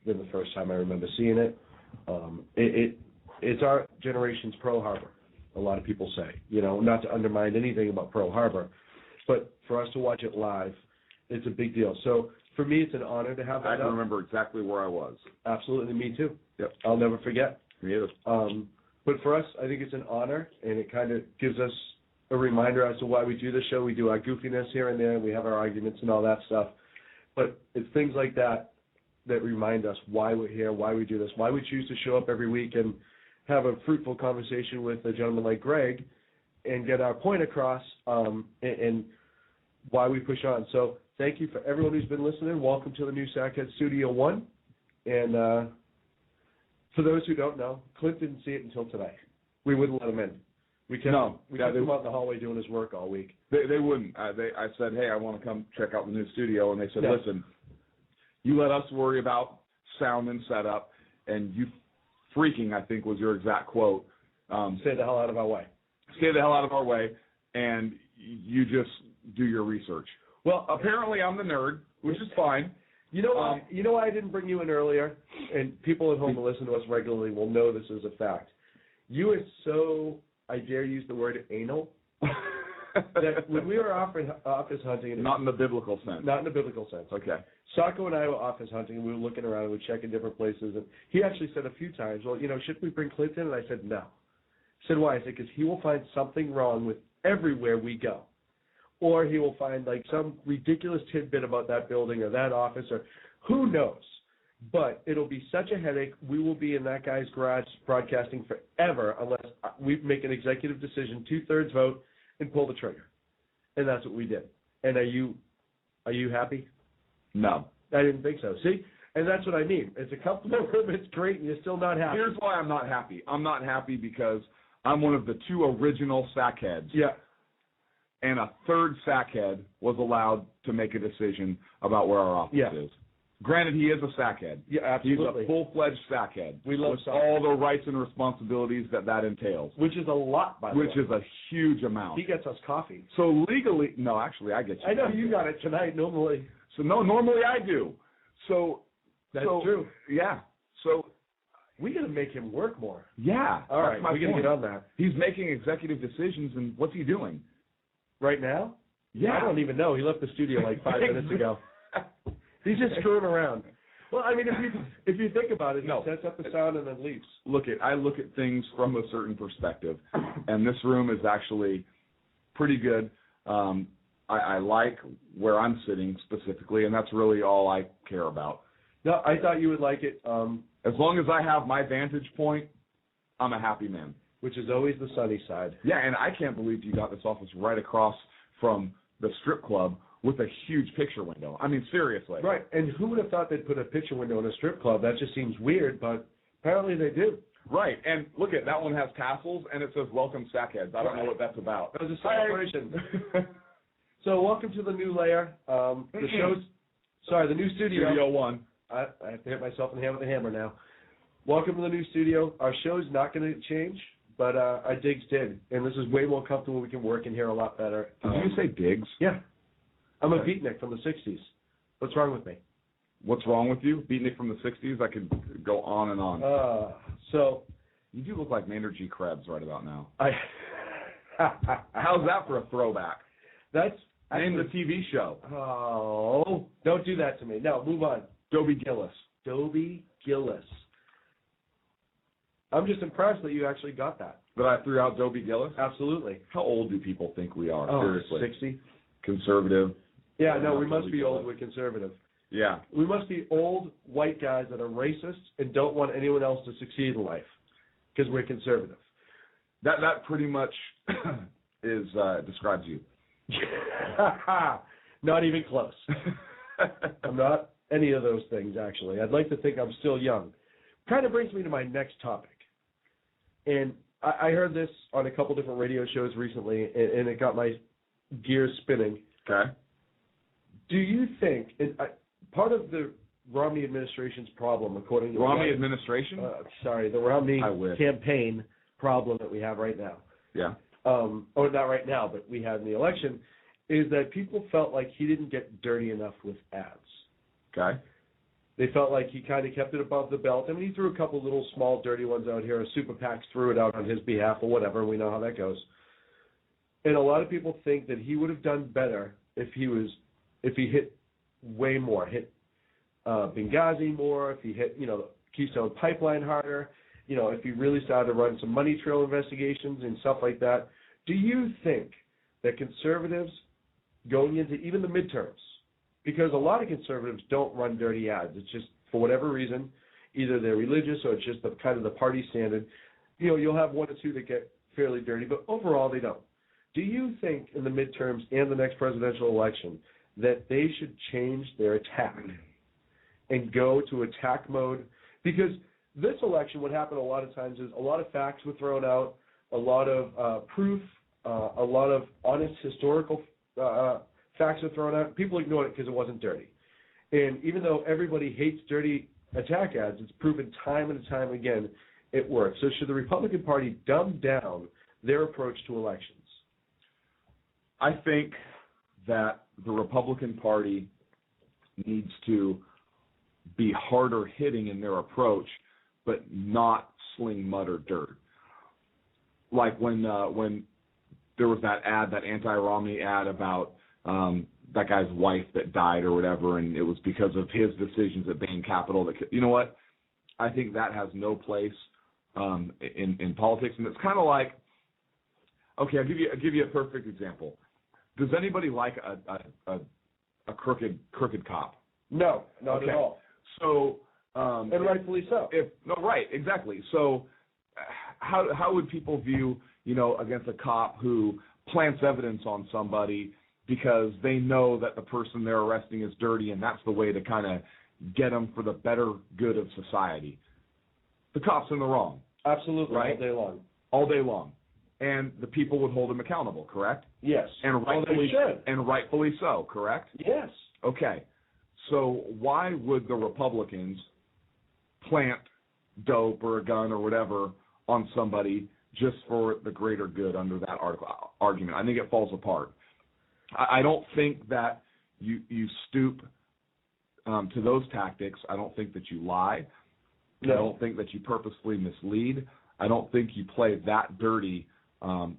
than the first time I remember seeing it. It's our generation's Pearl Harbor, a lot of people say. Not to undermine anything about Pearl Harbor, but for us to watch it live, it's a big deal. So for me, it's an honor to have that. I can remember exactly where I was. Absolutely, me too. Yep. I'll never forget. Me either. But for us, I think it's an honor, and it kind of gives us a reminder as to why we do the show. We do our goofiness here and there. We have our arguments and all that stuff. But it's things like that that remind us why we're here, why we do this, why we choose to show up every week and have a fruitful conversation with a gentleman like Greg and get our point across and why we push on. So thank you for everyone who's been listening. Welcome to the new Sackhead Studio 1. And for those who don't know, Clint didn't see it until today. We wouldn't let him in. We kept him out in the hallway doing his work all week. They wouldn't. I said, hey, I want to come check out the new studio. And they said, listen, You let us worry about sound and setup, and you freaking, I think was your exact quote, stay the hell out of our way. Stay the hell out of our way, and you just do your research. Well, apparently I'm the nerd, which is fine. You know why I didn't bring you in earlier? And people at home who listen to us regularly will know this is a fact. You are so, I dare use the word anal, that when we were office hunting... Not in the biblical sense. Not in the biblical sense. Okay. Sacco and I were office hunting, and we were looking around, and we were checking different places, and he actually said a few times, well, should we bring Clinton? And I said, no. I said, why? I said, because he will find something wrong with everywhere we go. Or he will find, like, some ridiculous tidbit about that building or that office, or who knows. But it'll be such a headache. We will be in that guy's garage broadcasting forever unless we make an executive decision, 2/3 vote, and pull the trigger. And that's what we did. And are you happy? No. I didn't think so. See? And that's what I mean. It's a comfortable room. It's great, and you're still not happy. Here's why I'm not happy. I'm not happy because I'm one of the 2 original sackheads. Yeah. And a 3rd sackhead was allowed to make a decision about where our office is. Granted, he is a sackhead. Yeah, absolutely. He's a full-fledged sackhead. We love with all the rights and responsibilities that entails. Which is a lot, by the way. Which is a huge amount. He gets us coffee. So legally, no, actually, I get you. I know you got it tonight, normally. So no, normally I do. So that's true. Yeah. So we got to make him work more. Yeah. All right, we got to get on that. He's making executive decisions, and what's he doing? Right now? Yeah. I don't even know. He left the studio like 5 minutes ago. He's just screwing around. Well, I mean, if you think about it, he sets up the sound and then leaves. I look at things from a certain perspective, and this room is actually pretty good. I like where I'm sitting specifically, and that's really all I care about. No, I thought you would like it. As long as I have my vantage point, I'm a happy man. Which is always the sunny side. Yeah, and I can't believe you got this office right across from the strip club with a huge picture window. I mean, seriously. Right, and who would have thought they'd put a picture window in a strip club? That just seems weird, but apparently they do. Right, and look at that one has tassels, and it says "Welcome Sackheads." I don't know what that's about. That was a celebration. So welcome to the new layer. The new studio. Studio 1. I have to hit myself in the hand with a hammer now. Welcome to the new studio. Our show's not going to change, but our digs did. And this is way more comfortable. We can work in here a lot better. Did you say digs? Yeah. I'm a beatnik from the 60s. What's wrong with me? What's wrong with you? Beatnik from the 60s? I could go on and on. So you do look like Maynard G. Krebs right about now. How's that for a throwback? That's name the TV show. Oh, don't do that to me. No, move on. Dobie Gillis. Dobie Gillis. I'm just impressed that you actually got that. That I threw out Dobie Gillis? Absolutely. How old do people think we are? Oh, seriously. 60. Conservative. Yeah, no, we must be old. We're conservative. Yeah. We must be old white guys that are racist and don't want anyone else to succeed in life because we're conservative. That pretty much describes you. Not even close. I'm not any of those things, actually. I'd like to think I'm still young. Kind of brings me to my next topic. And I heard this on a couple different radio shows recently, and it got my gears spinning. Okay. Do you think, part of the Romney administration's problem, according to the Romney administration? The Romney campaign problem that we have right now. Yeah. Or not right now, but we had in the election, is that people felt like he didn't get dirty enough with ads. Okay. They felt like he kind of kept it above the belt. I mean, he threw a couple little small dirty ones out here. Super PACs threw it out on his behalf or whatever. We know how that goes. And a lot of people think that he would have done better if he hit way more, hit Benghazi more, if he hit, Keystone Pipeline harder, if he really started to run some money trail investigations and stuff like that. Do you think that conservatives going into even the midterms, because a lot of conservatives don't run dirty ads. It's just, for whatever reason, either they're religious or it's just the kind of the party standard. You'll have one or two that get fairly dirty, but overall they don't. Do you think in the midterms and the next presidential election that they should change their attack and go to attack mode? Because this election, what happened a lot of times is a lot of facts were thrown out, a lot of proof, a lot of honest historical facts were thrown out. People ignored it because it wasn't dirty. And even though everybody hates dirty attack ads, it's proven time and time again it works. So should the Republican Party dumb down their approach to elections? I think that the Republican Party needs to be harder hitting in their approach, but not sling mud or dirt. Like when there was that ad, that anti-Romney ad about that guy's wife that died or whatever, and it was because of his decisions at Bain Capital. You know what? I think that has no place in politics, and it's kind of like, okay, I'll give you a perfect example. Does anybody like a crooked cop? No, not at all. So, and rightfully so. Right, exactly. So, how would people view, against a cop who plants evidence on somebody because they know that the person they're arresting is dirty, and that's the way to kind of get them for the better good of society? The cop's in the wrong. Absolutely, right? All day long. All day long. And the people would hold him accountable, correct? Yes. And rightfully so, correct? Yes. Okay. So why would the Republicans plant dope or a gun or whatever on somebody just for the greater good under that argument? I think it falls apart. I don't think that you stoop to those tactics. I don't think that you lie. No. I don't think that you purposefully mislead. I don't think you play that dirty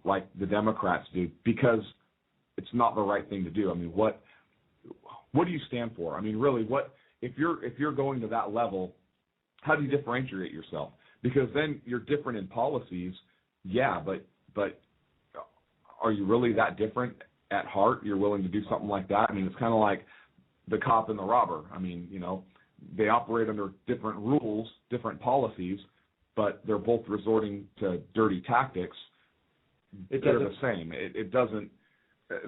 like the Democrats do, because it's not the right thing to do. I mean, what do you stand for? I mean, really, what if you're going to that level? How do you differentiate yourself? Because then you're different in policies, yeah, but are you really that different at heart? You're willing to do something like that? I mean, it's kind of like the cop and the robber. I mean, they operate under different rules, different policies, but they're both resorting to dirty tactics. They're the same. It doesn't.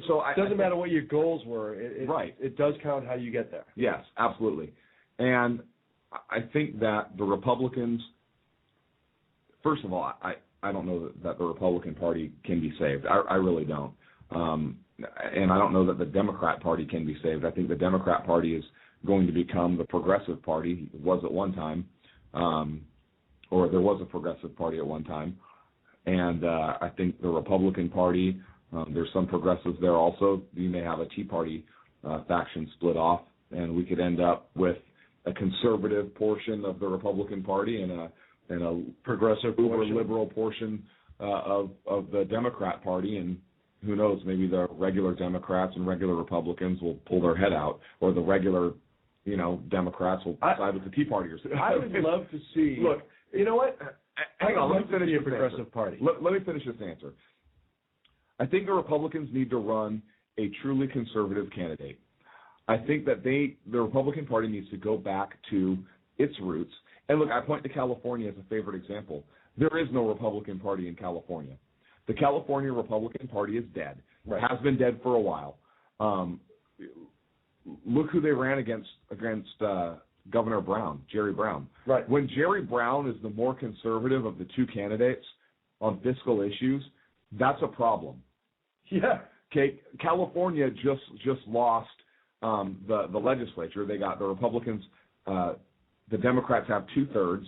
So it doesn't matter what your goals were. Right. It does count how you get there. Yes, absolutely. And I think that the Republicans, first of all, I don't know that the Republican Party can be saved. I really don't. And I don't know that the Democrat Party can be saved. I think the Democrat Party is going to become the Progressive Party. It was at one time, or there was a Progressive Party at one time. And I think the Republican Party, there's some progressives there also. You may have a Tea Party faction split off, and we could end up with a conservative portion of the Republican Party and a progressive, uber liberal portion of the Democrat Party. And who knows, maybe the regular Democrats and regular Republicans will pull their head out, or the regular, Democrats will side with the Tea Partiers. I would love to see. Look, you know what? Hang on, let me finish a progressive party. Let me finish this answer. I think the Republicans need to run a truly conservative candidate. I think that the Republican Party needs to go back to its roots. And look, I point to California as a favorite example. There is no Republican Party in California. The California Republican Party is dead. Right. Has been dead for a while. Look who they ran against Governor Brown, Jerry Brown. Right. When Jerry Brown is the more conservative of the two candidates on fiscal issues, that's a problem. Yeah. Okay. California just lost the legislature. They got the Republicans. The Democrats have 2/3,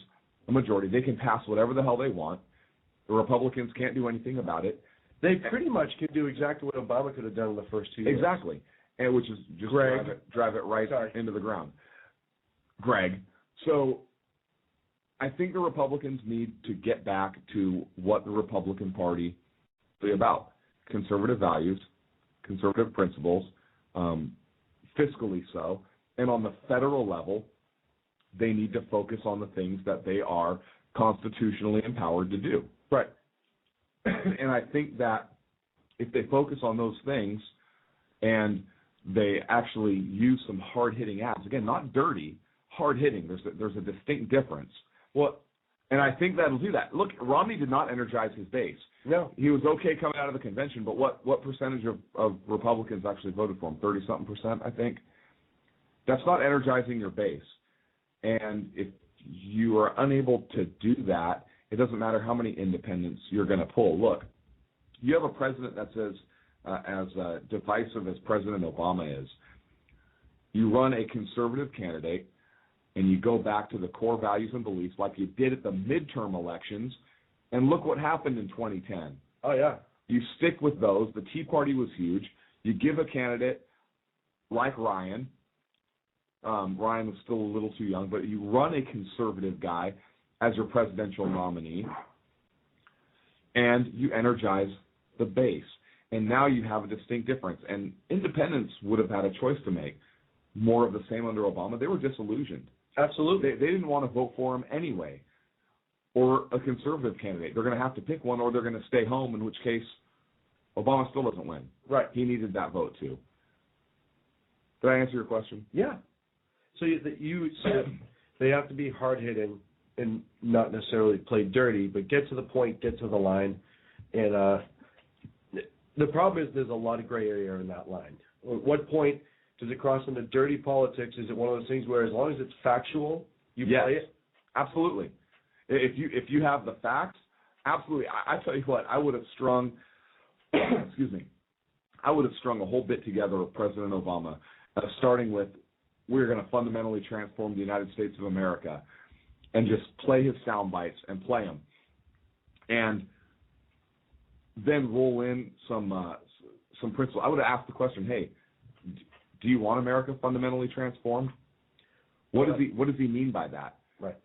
a majority. They can pass whatever the hell they want. The Republicans can't do anything about it. They pretty much can do exactly what Obama could have done in the first 2 years. Exactly, and which is just drive it right into the ground. Greg. So I think the Republicans need to get back to what the Republican Party is about: conservative values, conservative principles, fiscally so, and on the federal level, they need to focus on the things that they are constitutionally empowered to do. Right. And I think that if they focus on those things and they actually use some hard-hitting ads, again, not dirty, hard-hitting, there's a distinct difference. Well, and I think that'll do that. Look, Romney did not energize his base. No. He was okay coming out of the convention, but what percentage of Republicans actually voted for him? 30-something%, I think. That's not energizing your base. And if you are unable to do that, it doesn't matter how many independents you're going to pull. Look, you have a president that's as divisive as President Obama is. you run a conservative candidate, and you go back to the core values and beliefs like you did at the midterm elections, and look what happened in 2010. Oh, yeah. You stick with those. The Tea Party was huge. You give a candidate like Ryan. Ryan was still a little too young, but you run a conservative guy as your presidential nominee, and you energize the base. And now you have a distinct difference. And independents would have had a choice to make. More of the same under Obama. They were disillusioned. Absolutely. They didn't want to vote for him anyway. Or a conservative candidate. They're going to have to pick one, or they're going to stay home, in which case Obama still doesn't win. Right. He needed that vote, too. Did I answer your question? Yeah. So you said they have to be hard-hitting and not necessarily play dirty, but get to the point, get to the line. And the problem is there's a lot of gray area in that line. At what point does it cross into dirty politics? Is it one of those things where as long as it's factual, you play it? Absolutely. If you have the facts, absolutely. I tell you what, I would have strung excuse me, I would have strung a whole bit together with President Obama, starting with we're going to fundamentally transform the United States of America, and just play his sound bites and play them. And then roll in some principle. I would have asked the question, hey, do you want America fundamentally transformed? What does he mean by that? Right.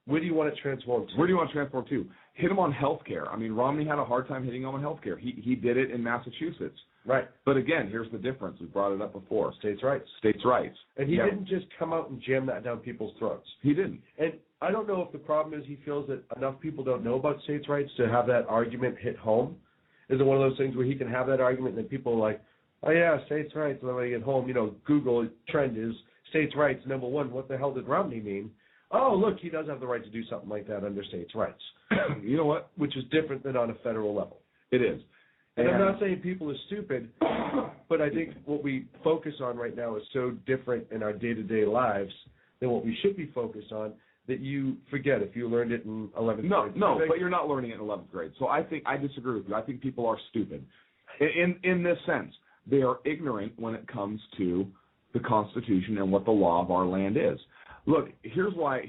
Where do you want it transformed to? Where do you want to transform to? Hit him on health care. I mean, Romney had a hard time hitting him on health care. He did it in Massachusetts. Right. But again, here's the difference. We brought it up before. States' rights. States' rights. And he didn't just come out and jam that down people's throats. He didn't. And I don't know if the problem is he feels that enough people don't know about states' rights to have that argument hit home. Is it one of those things where he can have that argument and then people are like, oh, yeah, states' rights. And then when they get home, Google trend is states' rights. Number one, what the hell did Romney mean? Oh, look, he does have the right to do something like that under states' rights. You know what? Which is different than on a federal level. It is. And I'm not saying people are stupid, but I think what we focus on right now is so different in our day-to-day lives than what we should be focused on that you forget if you learned it in 11th grade. No, but you're not learning it in 11th grade. So I disagree with you. I think people are stupid. In this sense, they are ignorant when it comes to the Constitution and what the law of our land is. Look, here's why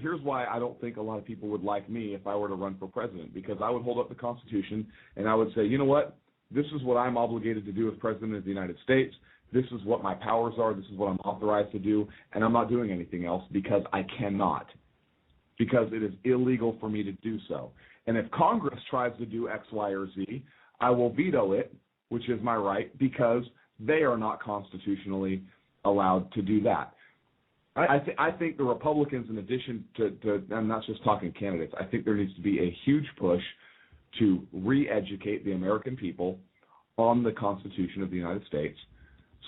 I don't think a lot of people would like me if I were to run for president, because I would hold up the Constitution and I would say, you know what? This is what I'm obligated to do as President of the United States. This is what my powers are. This is what I'm authorized to do, and I'm not doing anything else because I cannot, because it is illegal for me to do so. And if Congress tries to do X, Y, or Z, I will veto it, which is my right, because they are not constitutionally allowed to do that. I think the Republicans, in addition to I'm not just talking candidates, I think there needs to be a huge push to re-educate the American people on the Constitution of the United States,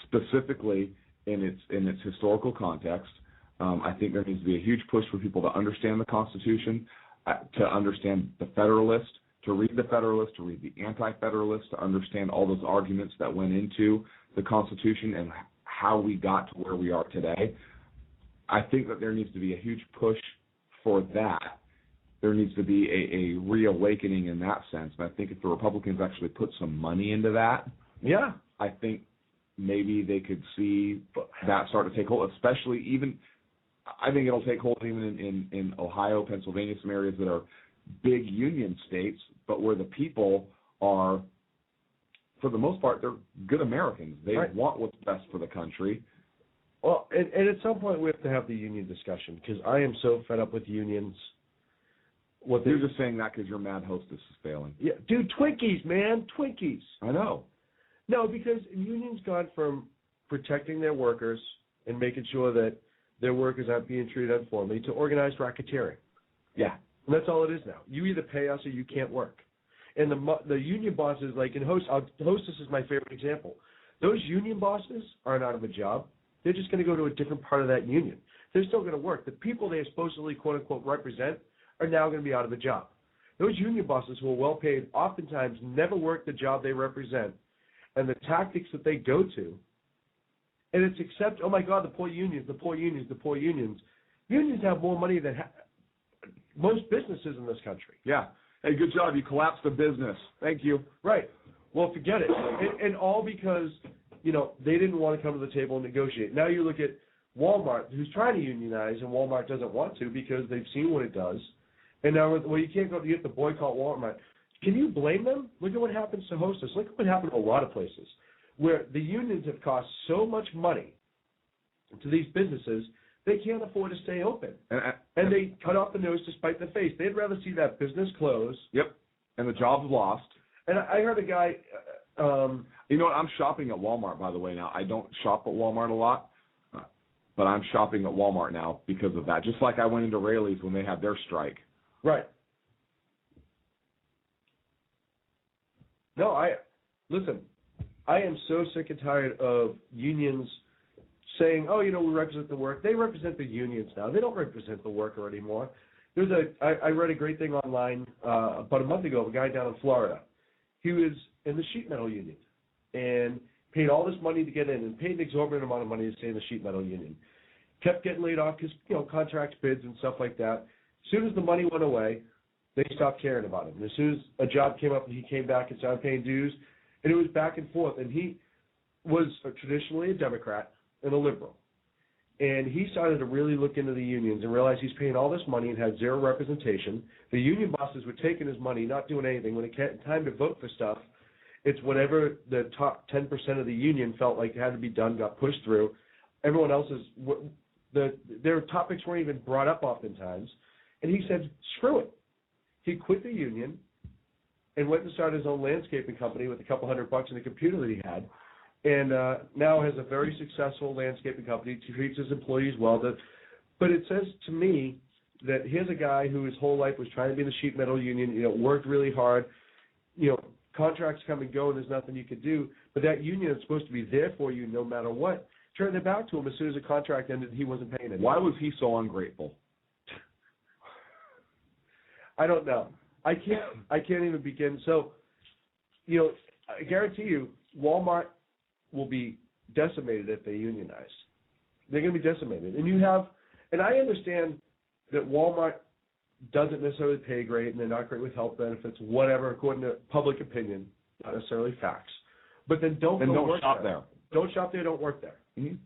specifically in its historical context. I think there needs to be a huge push for people to understand the Constitution, to understand the Federalist, to read the Federalist, to read the Anti-Federalist, to understand all those arguments that went into the Constitution and how we got to where we are today. I think that there needs to be a huge push for that. There needs to be a reawakening in that sense. And I think if the Republicans actually put some money into that, yeah, I think maybe they could see that start to take hold, especially I think it'll take hold even in Ohio, Pennsylvania, some areas that are big union states, but where the people are, for the most part, they're good Americans. They want what's best for the country. Well, and at some point we have to have the union discussion, because I am so fed up with unions. You're just saying that because your mad hostess is failing. Yeah, dude, Twinkies, man, Twinkies. I know. No, because unions gone from protecting their workers and making sure that their workers aren't being treated unfairly to organized racketeering. Yeah. And that's all it is now. You either pay us or you can't work. And the union bosses, like in Hostess is my favorite example. Those union bosses aren't out of a job. They're just going to go to a different part of that union. They're still going to work. The people they supposedly, quote-unquote, represent are now going to be out of a job. Those union bosses who are well-paid oftentimes never work the job they represent, and the tactics that they go to, and it's oh, my God, the poor unions, the poor unions, the poor unions. Unions have more money than most businesses in this country. Yeah. Hey, good job. You collapsed the business. Thank you. Right. Well, forget it. And all because, they didn't want to come to the table and negotiate. Now you look at Walmart, who's trying to unionize, and Walmart doesn't want to because they've seen what it does. And now, you can't go. You have to boycott Walmart. Can you blame them? Look at what happens to Hostess. Look at what happened to a lot of places where the unions have cost so much money to these businesses, they can't afford to stay open. And they cut off the nose to spite the face. They'd rather see that business close. Yep. And the job's lost. And I heard a guy. You know what? I'm shopping at Walmart, by the way, now. I don't shop at Walmart a lot, but I'm shopping at Walmart now because of that. Just like I went into Raley's when they had their strike. Right. No, listen, I am so sick and tired of unions saying, oh, we represent the work. They represent the unions now. They don't represent the worker anymore. I read a great thing online about a month ago of a guy down in Florida. He was in the sheet metal union and paid all this money to get in and paid an exorbitant amount of money to stay in the sheet metal union. Kept getting laid off because, contract bids and stuff like that. As soon as the money went away, they stopped caring about him. And as soon as a job came up and he came back and started paying dues, and it was back and forth. And he was traditionally a Democrat and a liberal. And he started to really look into the unions and realize he's paying all this money and had zero representation. The union bosses were taking his money, not doing anything. When it came time to vote for stuff, it's whatever the top 10% of the union felt like had to be done, got pushed through. Everyone else's, their topics weren't even brought up oftentimes. And he said, screw it. He quit the union and went and started his own landscaping company with a couple $100 in a computer that he had. And now has a very successful landscaping company, treats his employees well. But it says to me that here's a guy who his whole life was trying to be in the sheet metal union, worked really hard, contracts come and go and there's nothing you could do. But that union is supposed to be there for you no matter what. Turned their back to him as soon as the contract ended, he wasn't paying it. Why was he so ungrateful? I don't know. I can't even begin. So, I guarantee you, Walmart will be decimated if they unionize. They're going to be decimated. And I understand that Walmart doesn't necessarily pay great and they're not great with health benefits, whatever, according to public opinion, not necessarily facts. But then don't shop there. Don't shop there, don't work there. Mm-hmm.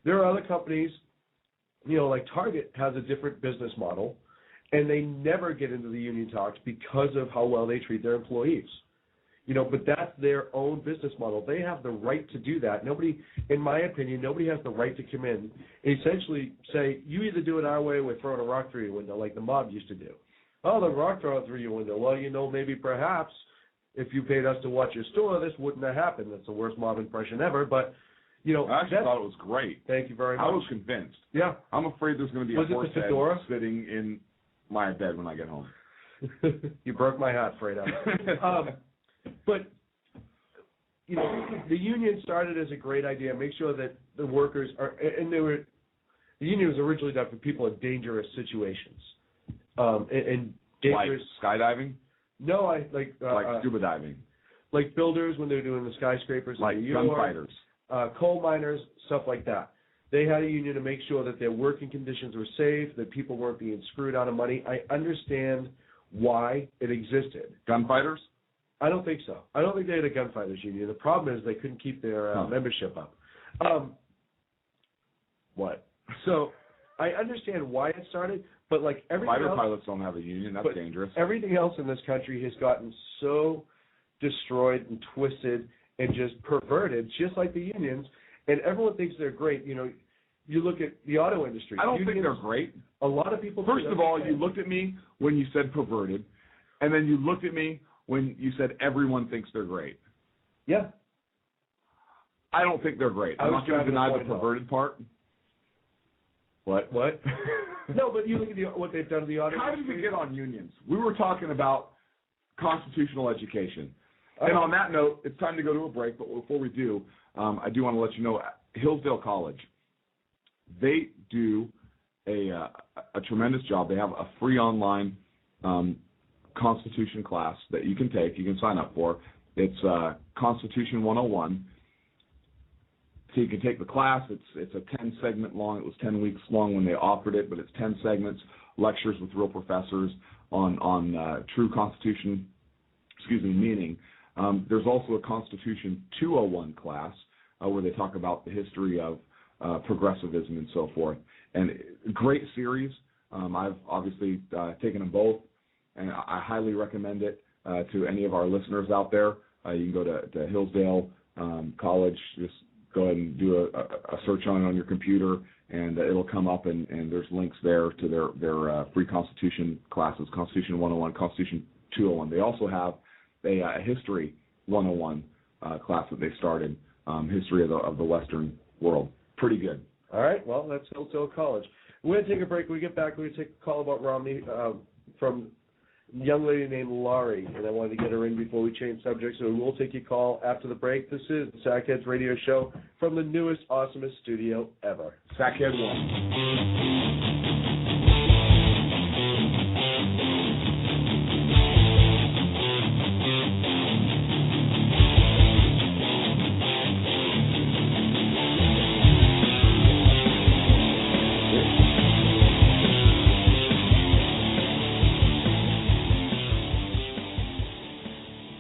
There are other companies, like Target has a different business model, and they never get into the union talks because of how well they treat their employees. But that's their own business model. They have the right to do that. Nobody, in my opinion, has the right to come in and essentially say, you either do it our way or we're throwing a rock through your window like the mob used to do. Oh, the rock thrown through your window. Well, maybe perhaps if you paid us to watch your store, this wouldn't have happened. That's the worst mob impression ever. But, I actually thought it was great. Thank you very much. I was convinced. Yeah. I'm afraid there's going to be a horse head sitting in my bed when I get home. You broke my heart, Fredo. But, the union started as a great idea. Make sure that the workers are, and the union was originally done for people in dangerous situations. And dangerous. Like skydiving? No, like scuba diving. Like builders when they're doing the skyscrapers. Like gunfighters. Coal miners, stuff like that. They had a union to make sure that their working conditions were safe, that people weren't being screwed out of money. I understand why it existed. Gunfighters? I don't think so. I don't think they had a gunfighters union. The problem is they couldn't keep their membership up. What? So I understand why it started, but like everything Fighter else, pilots don't have a union. That's dangerous. Everything else in this country has gotten so destroyed and twisted and just perverted, just like the unions. And everyone thinks they're great. You look at the auto industry. I don't think they're great. A lot of people. First of all, you looked at me when you said perverted, and then you looked at me when you said everyone thinks they're great. Yeah. I don't think they're great. I'm not going to deny the perverted part. What? No, but you look at what they've done to the auto industry. How did we get on unions? We were talking about constitutional education. And on that note, it's time to go to a break, but before we do, I do want to let you know, Hillsdale College, they do a tremendous job. They have a free online Constitution class that you can take, you can sign up for. It's Constitution 101. So you can take the class. It's a 10-segment long. It was 10 weeks long when they offered it, but it's 10 segments, lectures with real professors on true Constitution, meaning. There's also a Constitution 201 class where they talk about the history of progressivism and so forth. And great series. I've obviously taken them both, and I highly recommend it to any of our listeners out there. You can go to Hillsdale College, just go ahead and do a search on your computer, and it'll come up, and there's links there to their free Constitution classes, Constitution 101, Constitution 201. They also have a History 101 class that they started, history of the Western world. Pretty good. All right, well, that's Hillsdale College. We're going to take a break. When we get back, we're going to take a call about Romney from a young lady named Laurie, and I wanted to get her in before we change subjects, so we'll take your call after the break. This is the Sackheads Radio Show from the newest, awesomest studio ever. Sackhead 1.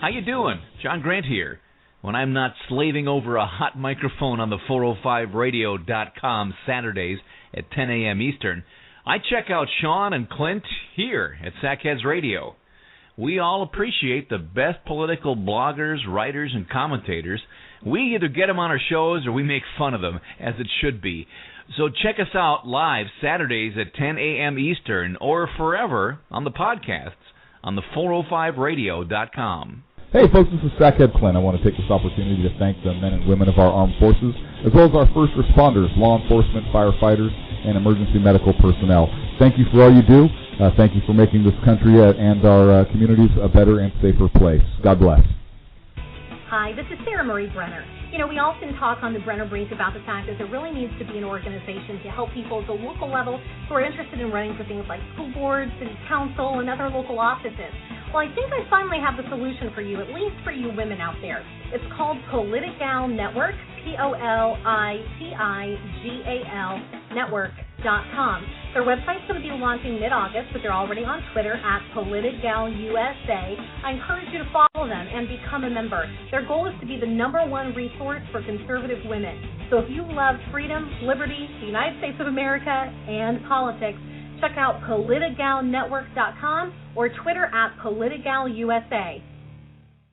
How you doing? John Grant here. When I'm not slaving over a hot microphone on the 405radio.com Saturdays at 10 a.m. Eastern, I check out Sean and Clint here at Sackheads Radio. We all appreciate the best political bloggers, writers, and commentators. We either get them on our shows or we make fun of them, as it should be. So check us out live Saturdays at 10 a.m. Eastern or forever on the podcasts on the 405radio.com. Hey folks, this is Sackhead Clint. I want to take this opportunity to thank the men and women of our armed forces, as well as our first responders, law enforcement, firefighters, and emergency medical personnel. Thank you for all you do. Thank you for making this country and our communities a better and safer place. God bless. Hi, this is Sarah Marie Brenner. You know, we often talk on the Brenner Brief about the fact that there really needs to be an organization to help people at the local level who are interested in running for things like school boards, city council, and other local offices. Well, I think I finally have the solution for you, at least for you women out there. It's called Politigal Network, POLITIGAL Network.com. Their website's going to be launching mid-August, but they're already on Twitter at PolitigalUSA. I encourage you to follow them and become a member. Their goal is to be the #1 resource for conservative women. So if you love freedom, liberty, the United States of America, and politics, check out PolitigalNetwork.com or Twitter at PolitigalUSA.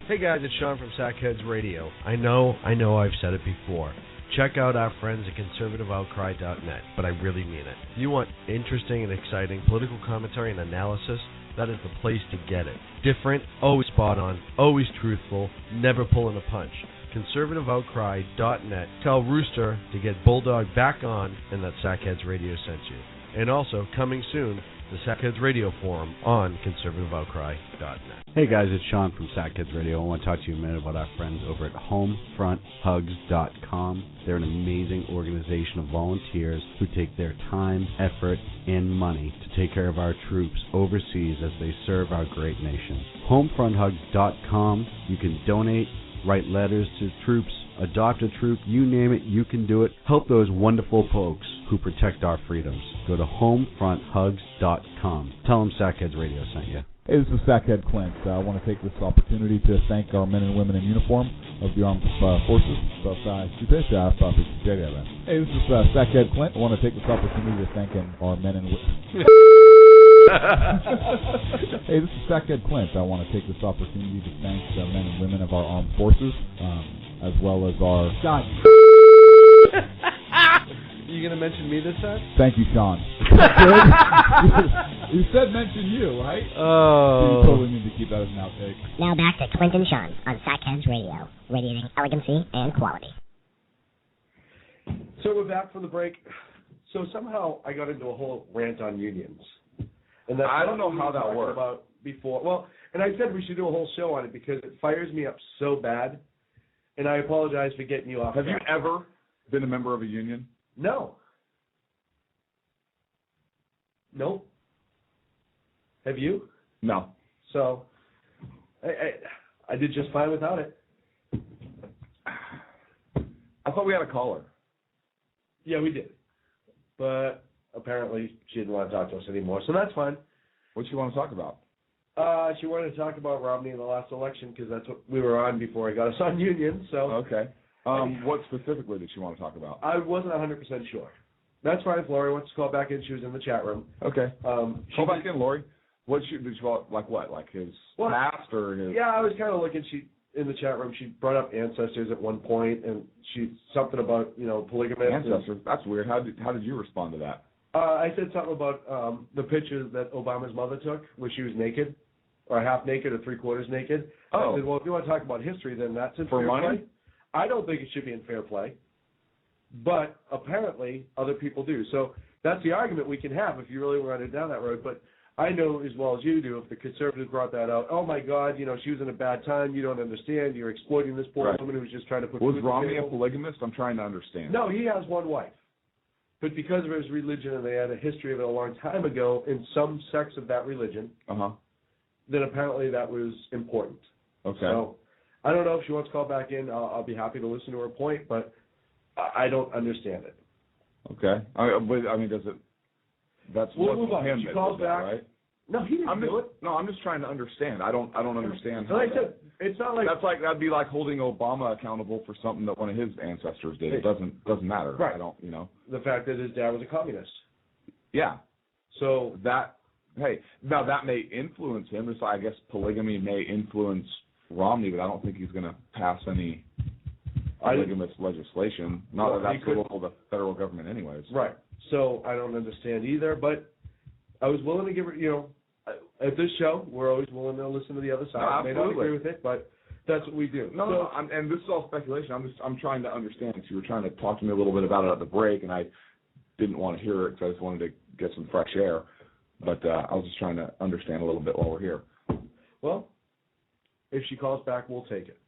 Hey guys, it's Sean from Sackheads Radio. I know I've said it before. Check out our friends at conservativeoutcry.net, but I really mean it. If you want interesting and exciting political commentary and analysis, that is the place to get it. Different, always spot on, always truthful, never pulling a punch. conservativeoutcry.net. Tell Rooster to get Bulldog back on and that Sackheads Radio sent you. And also, coming soon, the Sackheads Radio Forum on conservativeoutcry.net. Hey guys, it's Sean from Sackheads Radio. I want to talk to you a minute about our friends over at HomefrontHugs.com. They're an amazing organization of volunteers who take their time, effort, and money to take care of our troops overseas as they serve our great nation. HomefrontHugs.com. You can donate, write letters to troops, adopt a troop, you name it, you can do it. Help those wonderful folks who protect our freedoms. Go to HomefrontHugs.com. Tell them Sackheads Radio sent you. Hey, this is Sackhead Clint. I want to take this opportunity to thank our men and women in uniform of the armed forces. Hey, this is Sackhead Clint. I want to take this opportunity to thank our men and women. Hey, this is Sackhead Clint. I want to take this opportunity to thank the men and women of our armed forces, as well as our... God. You going to mention me this time? Thank you, Sean. You said mention you, right? Oh. You totally need to keep that as an outtake. Now back to Clint and Sean on Sackheads Radio, radiating elegancy and quality. So we're back from the break. So somehow I got into a whole rant on unions. And that's I don't know how that works. About before. Well, and I said we should do a whole show on it because it fires me up so bad. And I apologize for getting you off. Have you ever been a member of a union? No. Nope. Have you? No. So I did just fine without it. I thought we had a caller. Yeah, we did. But apparently she didn't want to talk to us anymore, so that's fine. What do you want to talk about? She wanted to talk about Romney in the last election because that's what we were on before he got us on union. So okay. What specifically did she want to talk about? I wasn't 100% sure. That's fine if Lori wants to call back in. She was in the chat room. Okay. Call back in, Lori. Did she call, like what? Like his past or his... Yeah, I was kind of looking. In the chat room, she brought up ancestors at one point, and something about, polygamous. Ancestors? That's weird. How did you respond to that? I said something about the pictures that Obama's mother took where she was naked, or half naked or three-quarters naked. Oh. I said, well, if you want to talk about history, then that's in For fair money? play. I don't think it should be in fair play, but apparently other people do. So that's the argument we can have if you really want to down that road. But I know as well as you do, if the conservatives brought that out, oh my God, she was in a bad time. You don't understand. You're exploiting this poor woman who's just trying to put. Was Romney a polygamist? I'm trying to understand. No, he has one wife. But because of his religion, and they had a history of it a long time ago in some sects of that religion, then apparently that was important. Okay. So I don't know if she wants to call back in. I'll be happy to listen to her point, but I don't understand it. Okay. I mean, does it? We'll move on. Him She calls back. Right? No, he didn't do it. No, I'm just trying to understand. I don't understand. Like I said, it's not like that'd be like holding Obama accountable for something that one of his ancestors did. It doesn't matter. Right. I don't. The fact that his dad was a communist. Yeah. So that may influence him. So I guess polygamy may influence Romney, but I don't think he's going to pass any polygamous legislation. Not that that's the role of the federal government, anyways. Right. So I don't understand either, but I was willing to give her, at this show, we're always willing to listen to the other side. No, I may not agree with it, but that's what we do. And this is all speculation. I'm trying to understand. So you were trying to talk to me a little bit about it at the break, and I didn't want to hear it because I just wanted to get some fresh air. But I was just trying to understand a little bit while we're here. Well, if she calls back, we'll take it.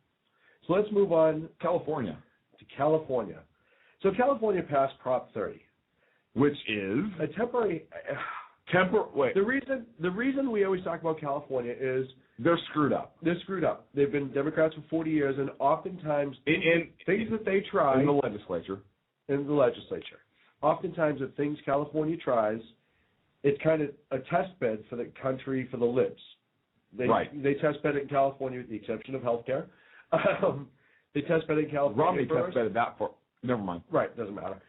So let's move on. California. To California. So California passed Prop 30. Which is? A temporary... Wait. The reason we always talk about California is they're screwed up. They're screwed up. They've been Democrats for 40 years, and oftentimes things that they try in the legislature. Oftentimes, the things California tries, it's kind of a test bed for the country, for the libs. They test bed it in California with the exception of healthcare. They test bed it in California. Romney test bedded that for. Never mind. Right, doesn't matter.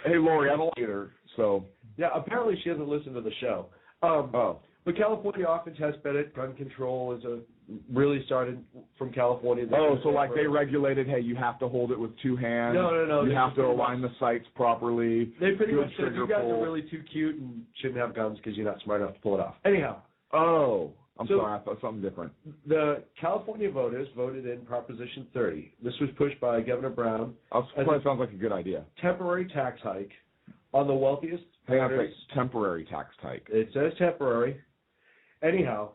Hey, Lori, I don't like her, so. Yeah, apparently she doesn't listen to the show. But California often test bed it. Gun control is really started from California. So like they regulated, hey, you have to hold it with two hands. No. You have to align the sights properly. They pretty much said you guys are really too cute and shouldn't have guns because you're not smart enough to pull it off. Anyhow. I'm sorry, I thought something different. The California voters voted in Proposition 30. This was pushed by Governor Brown. That sounds like a good idea. Temporary tax hike on the wealthiest. Hang on a second. Temporary tax hike. It says temporary. Anyhow.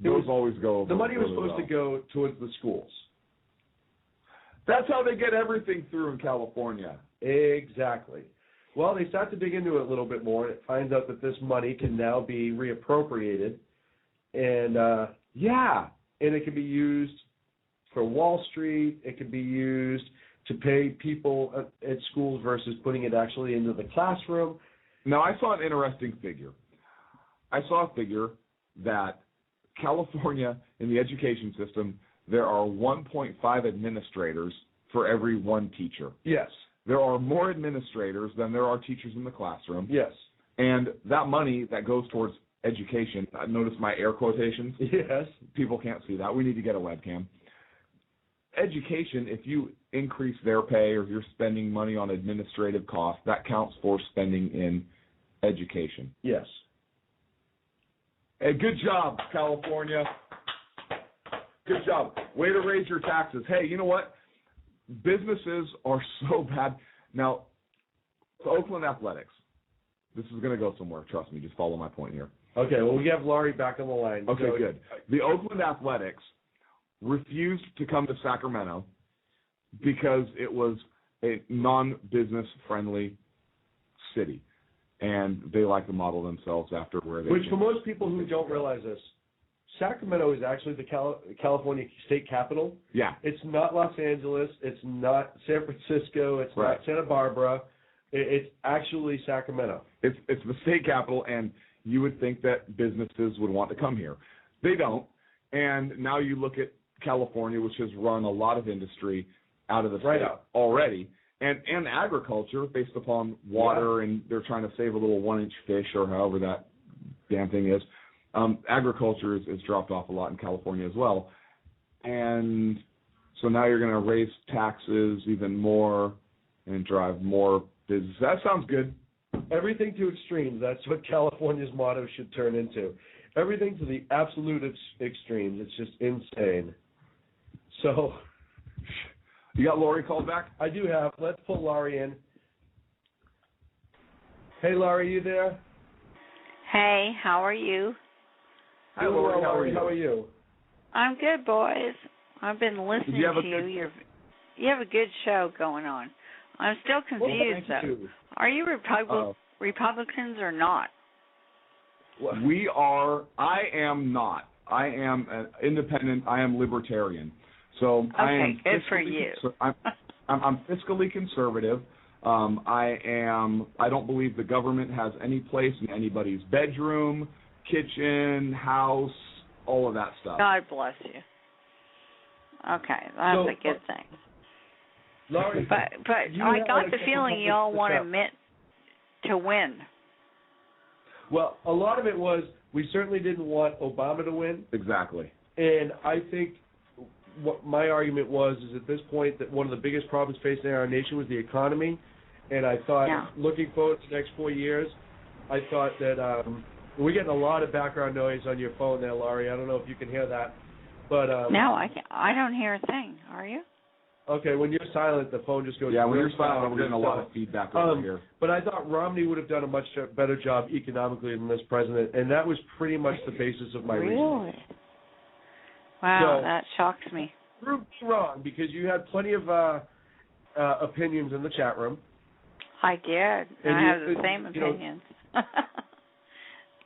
Those always go. The money was supposed to go towards the schools. That's how they get everything through in California. Exactly. Well, they start to dig into it a little bit more, and it finds out that this money can now be reappropriated. And, and it can be used for Wall Street. It can be used to pay people at schools versus putting it actually into the classroom. Now, I saw an interesting figure. I saw a figure that California, in the education system, there are 1.5 administrators for every one teacher. Yes. There are more administrators than there are teachers in the classroom. Yes. And that money that goes towards education, notice my air quotations? Yes. People can't see that. We need to get a webcam. Education, if you increase their pay or you're spending money on administrative costs, that counts for spending in education. Yes. Hey, good job, California. Good job. Way to raise your taxes. Hey, you know what? Businesses are so bad. Now, Oakland Athletics. This is going to go somewhere. Trust me. Just follow my point here. Okay, well, we have Laurie back on the line. Okay, good. The Oakland Athletics refused to come to Sacramento because it was a non-business friendly city, and they like to model themselves after where they. Which, for most people who don't realize this, Sacramento is actually the California state capital. Yeah. It's not Los Angeles. It's not San Francisco. It's not Santa Barbara. It's actually Sacramento. It's the state capital, and you would think that businesses would want to come here. They don't. And now you look at California, which has run a lot of industry out of the state already. And agriculture, based upon water, and they're trying to save a little 1-inch fish or however that damn thing is. Agriculture is dropped off a lot in California as well. And so now you're going to raise taxes even more and drive more business. That sounds good. Everything to extremes. That's what California's motto should turn into. Everything to the absolute extremes. It's just insane. So... You got Laurie called back? I do have. Let's pull Laurie in. Hey, Laurie, you there? Hey, how are you? Hi, Laurie. How are you? I'm good, boys. I've been listening to you. You have a good show going on. I'm still confused, though. Are you Republicans or not? We are. I am not. I am an independent. I am libertarian. So okay, I am good for you. I'm fiscally conservative. I don't believe the government has any place in anybody's bedroom, kitchen, house, all of that stuff. God bless you. Okay, that's a good thing. Laurie, but I got the feeling you all want Mitt to win. Well, a lot of it was we certainly didn't want Obama to win. Exactly. And I think what my argument was is at this point that one of the biggest problems facing our nation was the economy. And I thought, looking forward to the next 4 years, I thought that we're getting a lot of background noise on your phone there, Laurie. I don't know if you can hear that. But no, I don't hear a thing. Are you? Okay, when you're silent, the phone just goes... Yeah, when you're silent, we're getting a lot of feedback over here. But I thought Romney would have done a much better job economically than this president, and that was pretty much the basis of my reasoning. Wow, So, that shocks me. Prove me wrong, because you had plenty of opinions in the chat room. I did. And I have the same opinions.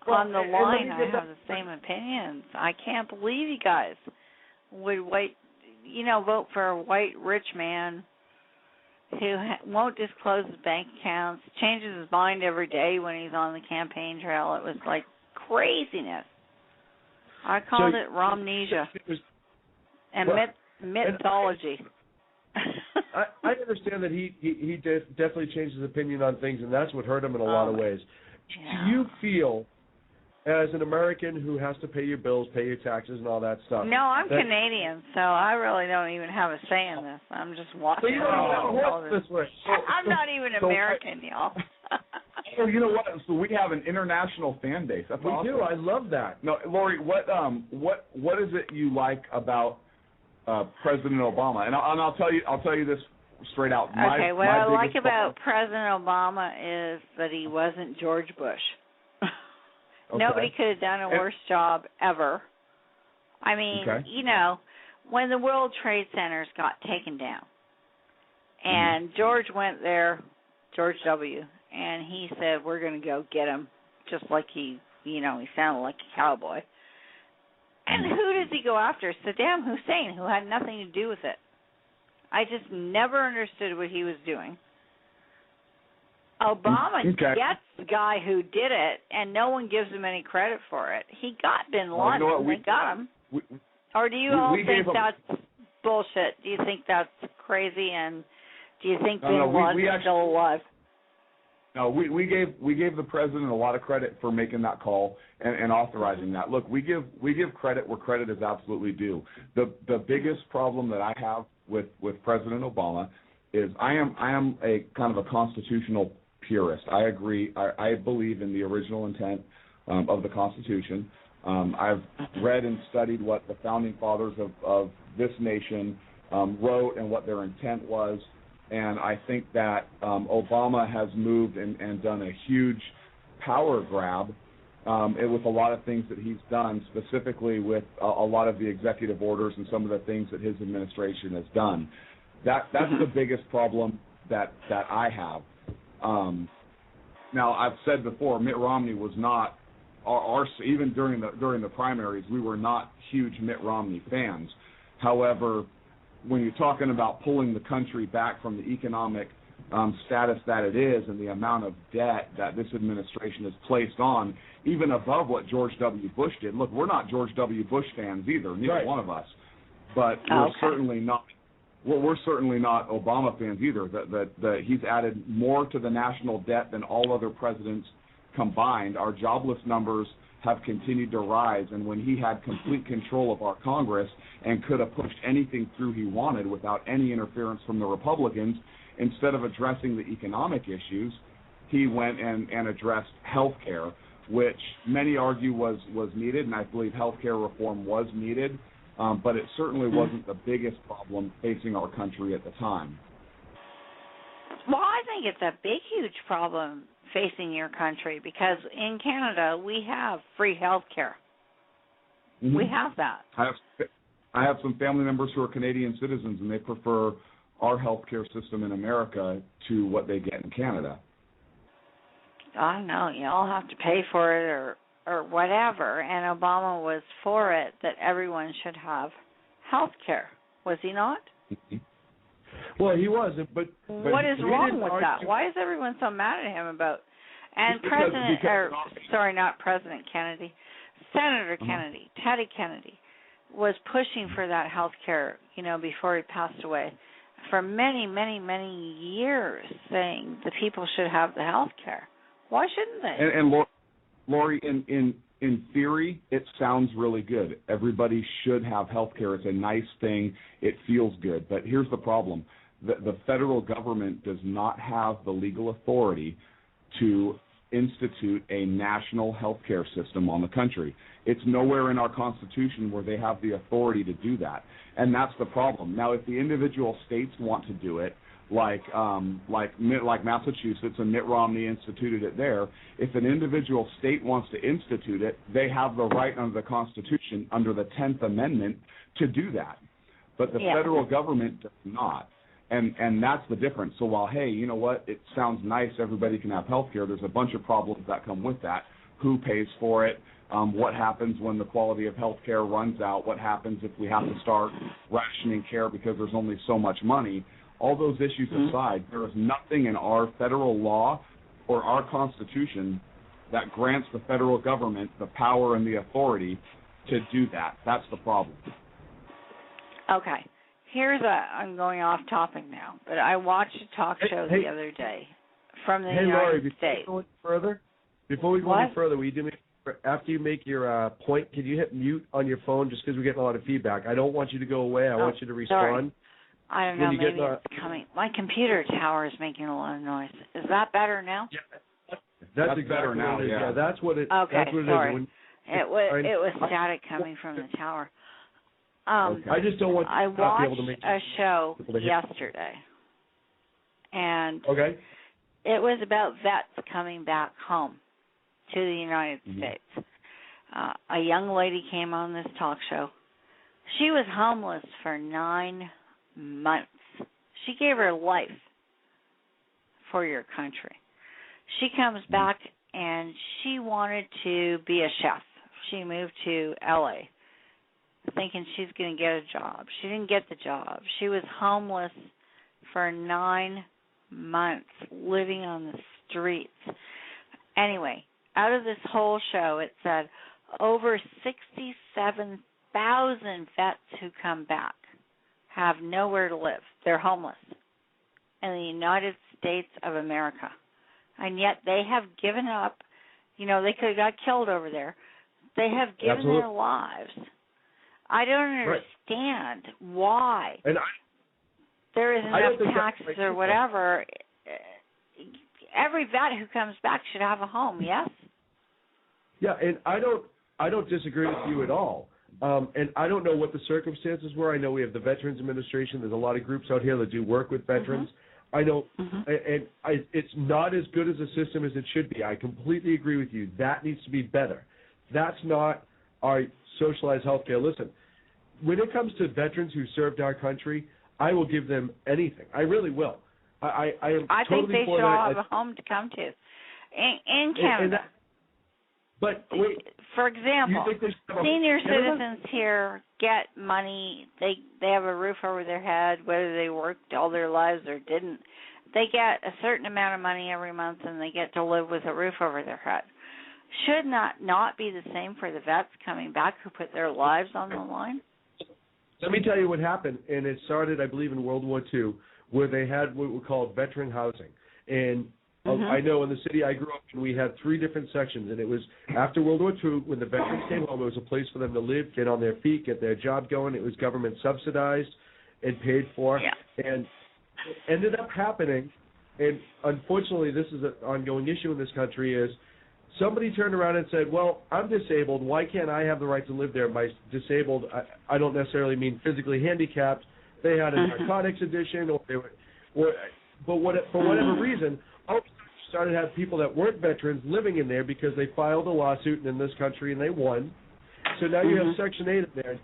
On the line, I have the same opinions. I can't believe you guys would vote for a white rich man who won't disclose his bank accounts, changes his mind every day when he's on the campaign trail. It was like craziness. I called it Romnesia and mythology. I understand that he definitely changed his opinion on things, and that's what hurt him in a lot of ways. Yeah. Do you feel, as an American who has to pay your bills, pay your taxes, and all that stuff? No, I'm Canadian, so I really don't even have a say in this. I'm just watching. So you don't even this way. I'm not even American, y'all. Oh, you know what? So we have an international fan base. That's awesome. We do. I love that. No, Laurie, what is it you like about President Obama? And I'll tell you this straight out. Okay, what I like about President Obama is that he wasn't George Bush. Okay. Nobody could have done a worse job ever. I mean, when the World Trade Centers got taken down, and George went there, George W., and he said, we're going to go get him, just like he sounded like a cowboy. And who does he go after? Saddam Hussein, who had nothing to do with it. I just never understood what he was doing. Obama gets the guy who did it, and no one gives him any credit for it. He got bin Laden. They got him. Or do you all think that's bullshit? Do you think that's crazy? And do you think bin Laden is still alive? No, we gave the president a lot of credit for making that call and authorizing that. Look, we give credit where credit is absolutely due. The biggest problem that I have with President Obama is I am a kind of a constitutional purist. I agree. I believe in the original intent of the Constitution. I've read and studied what the founding fathers of this nation wrote and what their intent was. And I think that Obama has moved and done a huge power grab with a lot of things that he's done, specifically with a lot of the executive orders and some of the things that his administration has done. That's the biggest problem that I have. Now, I've said before, Mitt Romney was not even during the primaries, we were not huge Mitt Romney fans. However, when you're talking about pulling the country back from the economic status that it is and the amount of debt that this administration has placed on, even above what George W. Bush did. Look, we're not George W. Bush fans either, neither one of us. But we're certainly not well, we're certainly not Obama fans either. That he's added more to the national debt than all other presidents combined. Our jobless numbers have continued to rise, and when he had complete control of our Congress and could have pushed anything through he wanted without any interference from the Republicans, instead of addressing the economic issues, he went and addressed health care, which many argue was needed, and I believe health care reform was needed, but it certainly wasn't the biggest problem facing our country at the time. Well, I think it's a big, huge problem facing your country, because in Canada we have free health care. Mm-hmm. We have that. I have some family members who are Canadian citizens, and they prefer our health care system in America to what they get in Canada. I know, you all have to pay for it or whatever, and Obama was for it, that everyone should have health care. Was he not? Mm-hmm. Well, he wasn't, but what is wrong with that? Why is everyone so mad at him about? And not President Kennedy, Senator Kennedy, Teddy Kennedy, was pushing for that health care, before he passed away, for many, many, many years, saying the people should have the health care. Why shouldn't they? And Lori, in theory, it sounds really good. Everybody should have health care. It's a nice thing. It feels good. But here's the problem. The federal government does not have the legal authority to institute a national health care system on the country. It's nowhere in our Constitution where they have the authority to do that. And that's the problem. Now, if the individual states want to do it, like Massachusetts, and Mitt Romney instituted it there, if an individual state wants to institute it, they have the right under the Constitution, under the 10th Amendment, to do that. But the federal government does not. And that's the difference. So while, hey, you know what, it sounds nice, everybody can have health care, there's a bunch of problems that come with that. Who pays for it? What happens when the quality of health care runs out? What happens if we have to start rationing care because there's only so much money? All those issues aside, there is nothing in our federal law or our Constitution that grants the federal government the power and the authority to do that. That's the problem. Okay. I'm going off topic now, but I watched a talk show the other day from the United States. Before we go any further, will you do me, after you make your point, can you hit mute on your phone just because we're getting a lot of feedback? I don't want you to go away. I want you to respond. Sorry. I don't know. Maybe it's coming. My computer tower is making a lot of noise. Is that better now? Yeah. That's exactly better now. Yeah, that's what it. Okay, that's what sorry. It is. It was static coming from the tower. I just don't want. I watched a show yesterday, and it was about vets coming back home to the United States. A young lady came on this talk show. She was homeless for 9 months. She gave her life for your country. She comes back and she wanted to be a chef. She moved to L.A. thinking she's going to get a job. She didn't get the job. She was homeless for 9 months, living on the streets. Anyway, out of this whole show, it said over 67,000 vets who come back have nowhere to live. They're homeless in the United States of America. And yet they have given up. They could have got killed over there. They have given their lives. I don't understand why there isn't enough taxes or whatever. Every vet who comes back should have a home, yes? Yeah, and I don't disagree with you at all. And I don't know what the circumstances were. I know we have the Veterans Administration. There's a lot of groups out here that do work with veterans. I know, and it's not as good as a system as it should be. I completely agree with you. That needs to be better. That's not our socialized health care. Listen, when it comes to veterans who served our country, I will give them anything. I really will. I think they should all have a home to come to in Canada. But wait, for example, senior citizens here get money. They have a roof over their head, whether they worked all their lives or didn't. They get a certain amount of money every month, and they get to live with a roof over their head. Should not be the same for the vets coming back who put their lives on the line? Let me tell you what happened, and it started, I believe, in World War II, where they had what were called veteran housing. And I know in the city I grew up in, we had 3 different sections, and it was after World War II, when the veterans came home, it was a place for them to live, get on their feet, get their job going. It was government subsidized and paid for. Yeah. And it ended up happening, and unfortunately this is an ongoing issue in this country, is somebody turned around and said, well, I'm disabled. Why can't I have the right to live there? By disabled, I don't necessarily mean physically handicapped. They had a narcotics addiction, or they were, for whatever reason, all of a sudden you started to have people that weren't veterans living in there because they filed a lawsuit in this country and they won. So now you have Section 8 in there.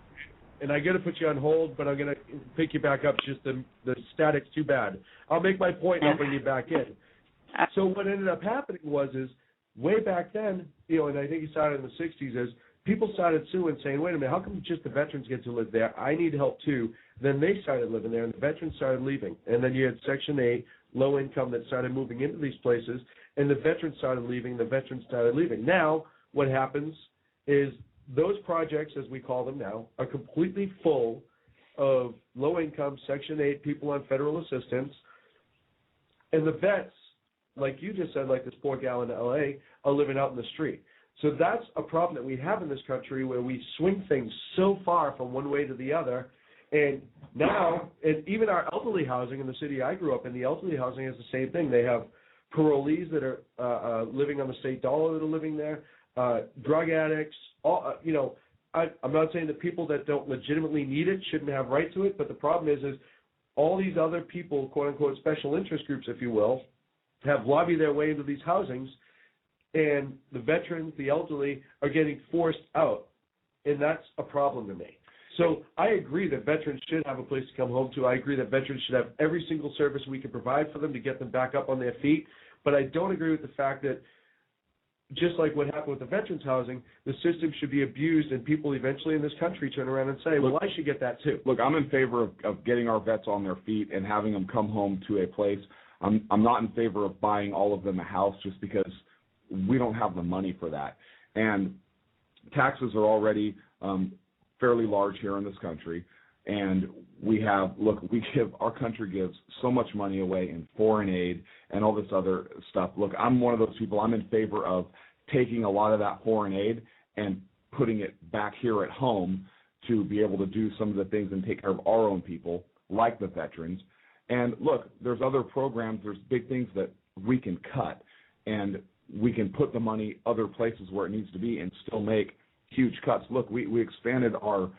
And I got to put you on hold, but I'm going to pick you back up. It's just the static's too bad. I'll make my point and I'll bring you back in. So what ended up happening is way back then, and I think it started in the 60s, is people started suing, saying, wait a minute, how come just the veterans get to live there? I need help too. Then they started living there, and the veterans started leaving. And then you had Section 8, low income, that started moving into these places, and the veterans started leaving, the veterans started leaving. Now what happens is those projects, as we call them now, are completely full of low-income Section 8 people on federal assistance, and the vets, like you just said, like this poor gal in L.A., are living out in the street. So that's a problem that we have in this country, where we swing things so far from one way to the other. And now, and even our elderly housing in the city I grew up in, the elderly housing is the same thing. They have parolees that are living on the state dollar that are living there, drug addicts. I'm not saying that people that don't legitimately need it shouldn't have right to it, but the problem is all these other people, quote-unquote special interest groups, if you will, have lobbied their way into these housings, and the veterans, the elderly, are getting forced out, and that's a problem to me. So I agree that veterans should have a place to come home to. I agree that veterans should have every single service we can provide for them to get them back up on their feet, but I don't agree with the fact that, just like what happened with the veterans housing, the system should be abused, and people eventually in this country turn around and say, well, I should get that too. Look, I'm in favor of getting our vets on their feet and having them come home to a place. I'm not in favor of buying all of them a house just because we don't have the money for that. And taxes are already fairly large here in this country. And our country gives so much money away in foreign aid and all this other stuff. Look, I'm one of those people. I'm in favor of taking a lot of that foreign aid and putting it back here at home to be able to do some of the things and take care of our own people, like the veterans. And look, there's other programs, there's big things that we can cut, and we can put the money other places where it needs to be and still make huge cuts. Look, we expanded our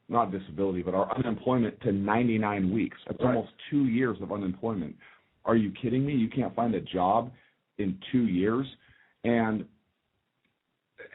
not disability, but our unemployment to 99 weeks. That's almost 2 years of unemployment. Are you kidding me? You can't find a job in 2 years? And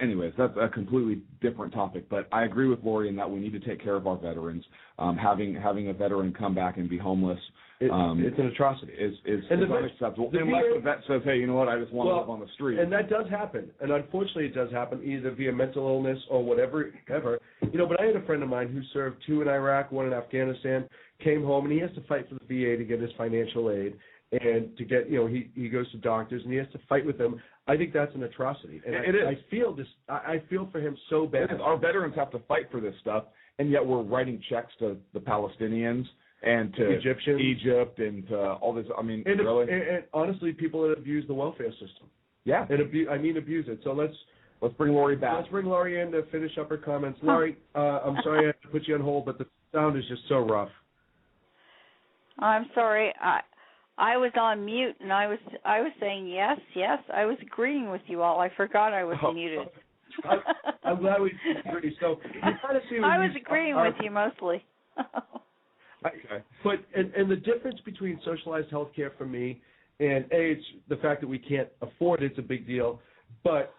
anyways, that's a completely different topic. But I agree with Lori in that we need to take care of our veterans. Having a veteran come back and be homeless, it's an atrocity. Is unacceptable. Unless the vet says, hey, you know what, I just want to live on the street. And that does happen. And unfortunately it does happen, either via mental illness or whatever. But I had a friend of mine who served 2 in Iraq, 1 in Afghanistan, came home, and he has to fight for the VA to get his financial aid. And to get, he goes to doctors and he has to fight with them. I think that's an atrocity. And it is. I feel for him so bad. Our veterans have to fight for this stuff, and yet we're writing checks to the Palestinians and to Egyptians. Egypt and to all this. I mean, really? And honestly, people that abuse the welfare system. Yeah. And abuse it. So let's bring Lori back. Let's bring Lori in to finish up her comments. Lori, I'm sorry I have to put you on hold, but the sound is just so rough. I'm sorry. I was on mute, and I was saying yes. I was agreeing with you all. I forgot I was muted. I'm glad we agree. So you kind of see. I was agreeing with you mostly. Okay. But and the difference between socialized health care for me and it's the fact that we can't afford it's a big deal. But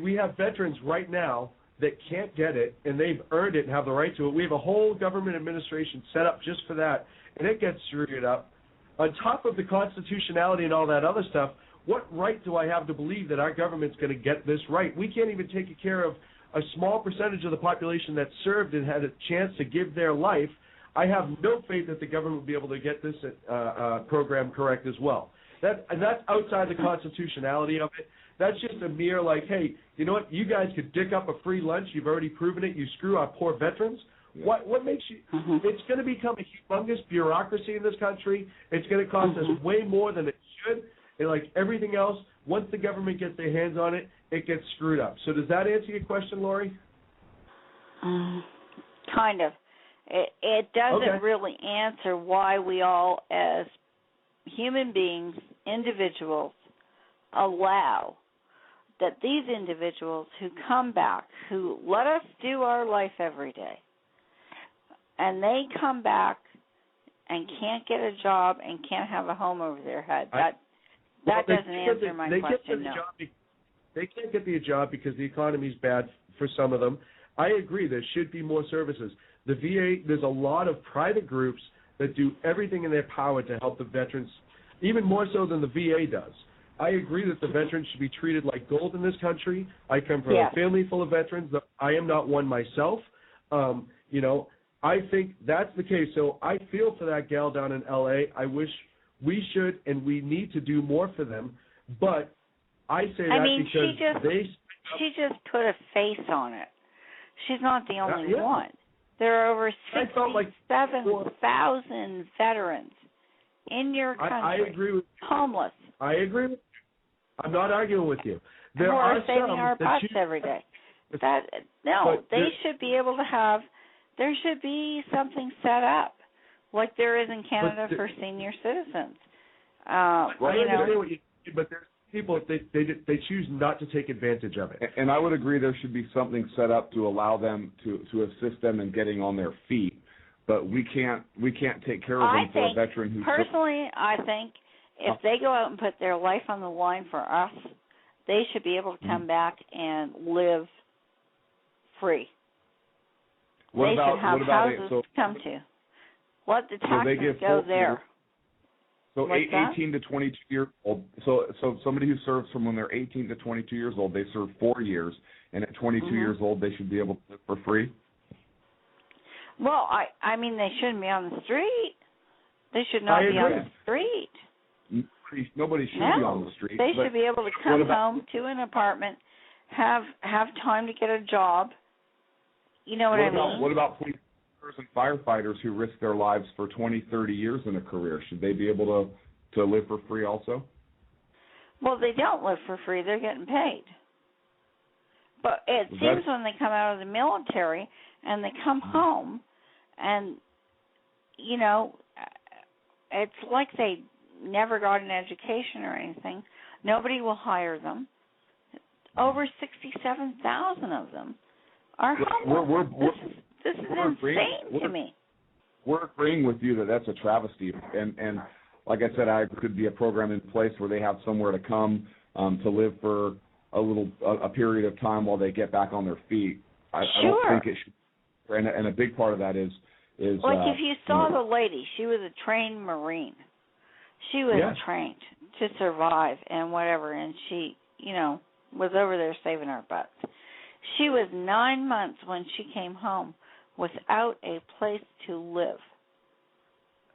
we have veterans right now that can't get it, and they've earned it and have the right to it. We have a whole government administration set up just for that, and it gets screwed up. On top of the constitutionality and all that other stuff, what right do I have to believe that our government's going to get this right? We can't even take care of a small percentage of the population that served and had a chance to give their life. I have no faith that the government will be able to get this program correct as well. And that's outside the constitutionality of it. That's just a mere like, hey, you know what? You guys could dick up a free lunch. You've already proven it. You screw our poor veterans. What makes you? It's going to become a humongous bureaucracy in this country. It's going to cost us way more than it should. And like everything else, once the government gets their hands on it, it gets screwed up. So does that answer your question, Lori? Kind of. It doesn't really answer why we all, as human beings, individuals, allow that these individuals who come back, who let us do our life every day, and they come back and can't get a job and can't have a home over their head. That doesn't answer my question, no. They can't get the job because the economy's bad for some of them. I agree there should be more services. The VA, there's a lot of private groups that do everything in their power to help the veterans, even more so than the VA does. I agree that the veterans should be treated like gold in this country. I come from a family full of veterans. I am not one myself. You know, I think that's the case. So I feel for that gal down in L.A. I wish we should and we need to do more for them. But I say because she just put a face on it. She's not the only one. There are over 67,000 veterans in your country. I agree with you. Homeless. I agree with you. I'm not arguing with you. There are saving our butts every day. They should be able to have. There should be something set up, like there is in Canada for senior citizens. But there's people they choose not to take advantage of it. And I would agree there should be something set up to allow them to assist them in getting on their feet. But we can't take care of them for a veteran who. Personally, I think if they go out and put their life on the line for us, they should be able to come back and live free. They should have houses to come to. Let the taxes go there. So 18 to 22 years old. So somebody who serves from when they're 18 to 22 years old, they serve 4 years, and at 22 years old, they should be able to live for free. Well, I mean, they shouldn't be on the street. They should not be on the street. Nobody should be on the street. They should be able to come home to an apartment, have time to get a job. You know what I mean? What about police and firefighters who risk their lives for 20, 30 years in a career? Should they be able to live for free also? Well, they don't live for free. They're getting paid. But it seems when they come out of the military and they come home and, you know, it's like they never got an education or anything. Nobody will hire them. Over 67,000 of them are homeless. This is insane to me. We're agreeing with you that that's a travesty. And like I said, I could be a program in place where they have somewhere to come to live for a period of time while they get back on their feet. I don't think it should. And a big part of that is like if you saw the lady, she was a trained Marine. She was trained to survive and whatever, and she, you know, was over there saving our butts. She was 9 months when she came home without a place to live.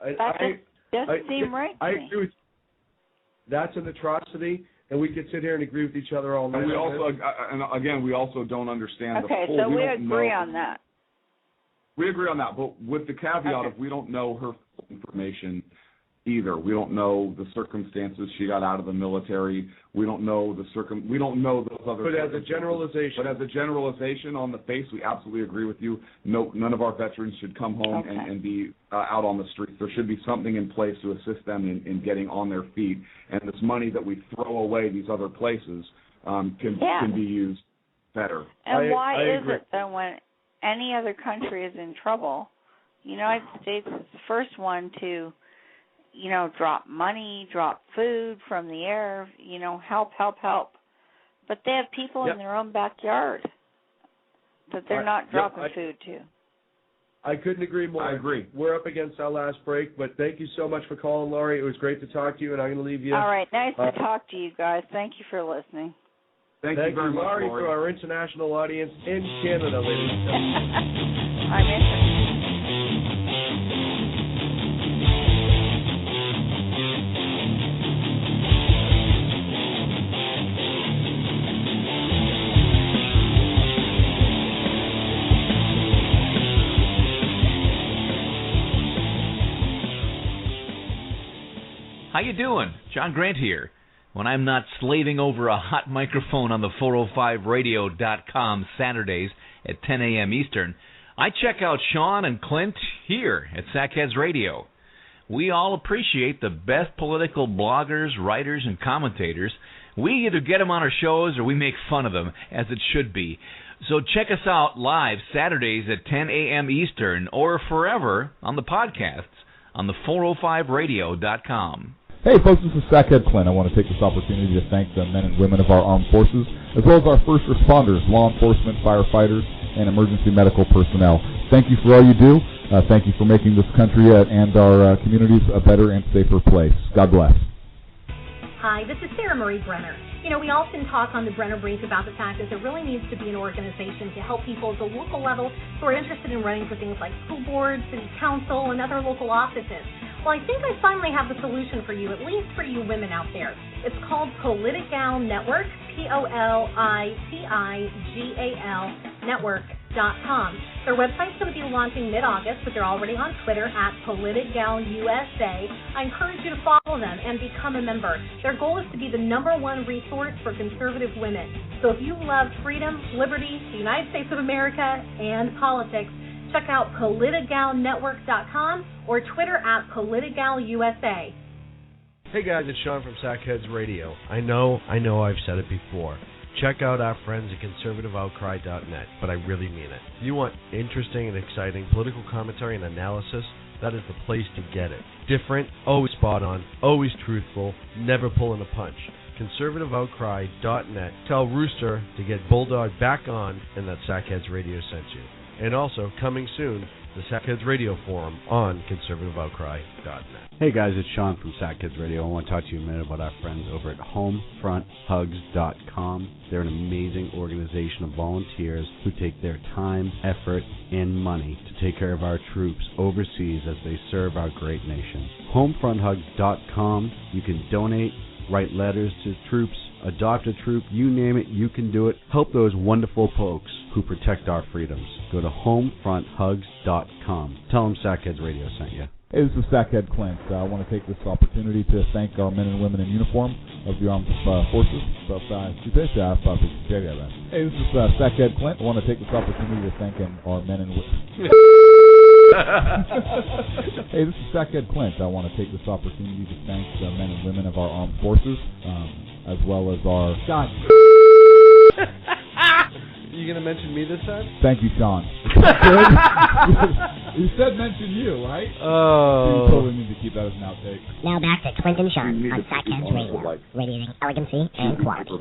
That doesn't seem right to me. I agree with you. That's an atrocity, and we could sit here and agree with each other all night. And we also, again, we also don't understand the full. Okay, so we agree on that. We agree on that, but with the caveat of we don't know her full information either. We don't know the circumstances she got out of the military. We don't know we don't know those other. But as a generalization, on the face, we absolutely agree with you. No, none of our veterans should come home and be out on the streets. There should be something in place to assist them in getting on their feet. And this money that we throw away these other places can be used better. And why is it that when any other country is in trouble, the United States is the first one to, you know, drop money, drop food from the air, you know, help. But they have people in their own backyard that they're not dropping food to. I couldn't agree more. I agree. We're up against our last break, but thank you so much for calling, Laurie. It was great to talk to you, and I'm going to leave you. All right. Nice to talk to you guys. Thank you for listening. Thank you very much, Laurie, for our international audience in Canada, ladies and gentlemen. I'm interested. How you doing? John Grant here. When I'm not slaving over a hot microphone on the 405radio.com Saturdays at 10 a.m. Eastern, I check out Sean and Clint here at Sackheads Radio. We all appreciate the best political bloggers, writers, and commentators. We either get them on our shows or we make fun of them, as it should be. So check us out live Saturdays at 10 a.m. Eastern or forever on the podcasts on the 405radio.com. Hey folks, this is Sackhead Clint. I want to take this opportunity to thank the men and women of our armed forces, as well as our first responders, law enforcement, firefighters, and emergency medical personnel. Thank you for all you do. Thank you for making this country and our communities a better and safer place. God bless. Hi, this is Sarah Marie Brenner. You know, we often talk on the Brenner Brief about the fact that there really needs to be an organization to help people at the local level who are interested in running for things like school boards, city council, and other local offices. Well, I think I finally have the solution for you, at least for you women out there. It's called Politigal Network, Politigal Network.com. Their website's going to be launching mid-August, but they're already on Twitter at PoliticalUSA. I encourage you to follow them and become a member. Their goal is to be the #1 resource for conservative women. So if you love freedom, liberty, the United States of America, and politics, check out PoliticalNetwork.com or Twitter at PoliticalUSA. Hey guys, it's Sean from Sackheads Radio. I know I've said it before. Check out our friends at conservativeoutcry.net, but I really mean it. If you want interesting and exciting political commentary and analysis, that is the place to get it. Different, always spot on, always truthful, never pulling a punch. conservativeoutcry.net. Tell Rooster to get Bulldog back on and that Sackheads Radio sent you. And also, coming soon, the Sackheads Radio Forum on conservativeoutcry.net. Hey guys, it's Sean from Sackheads Radio. I want to talk to you a minute about our friends over at HomefrontHugs.com. They're an amazing organization of volunteers who take their time, effort, and money to take care of our troops overseas as they serve our great nation. HomefrontHugs.com. You can donate, write letters to troops, adopt a troop, you name it, you can do it. Help those wonderful folks who protect our freedoms. Go to HomefrontHugs.com. Tell them Sackheads Radio sent you. Hey, this is Sackhead Clint. I want to take this opportunity to thank our men and women in uniform of the armed forces. Hey, this is Sackhead Clint. I want to take this opportunity to thank our men and women. Hey, this is Sackhead Clint. I want to take this opportunity to thank the men and women of our armed forces, as well as our... God. You going to mention me this time? Thank you, Sean. You said mention you, right? Oh. You totally need to keep that as an outtake. Now back to Clint and Sean on Sackheads Radio, radiating elegancy and quality.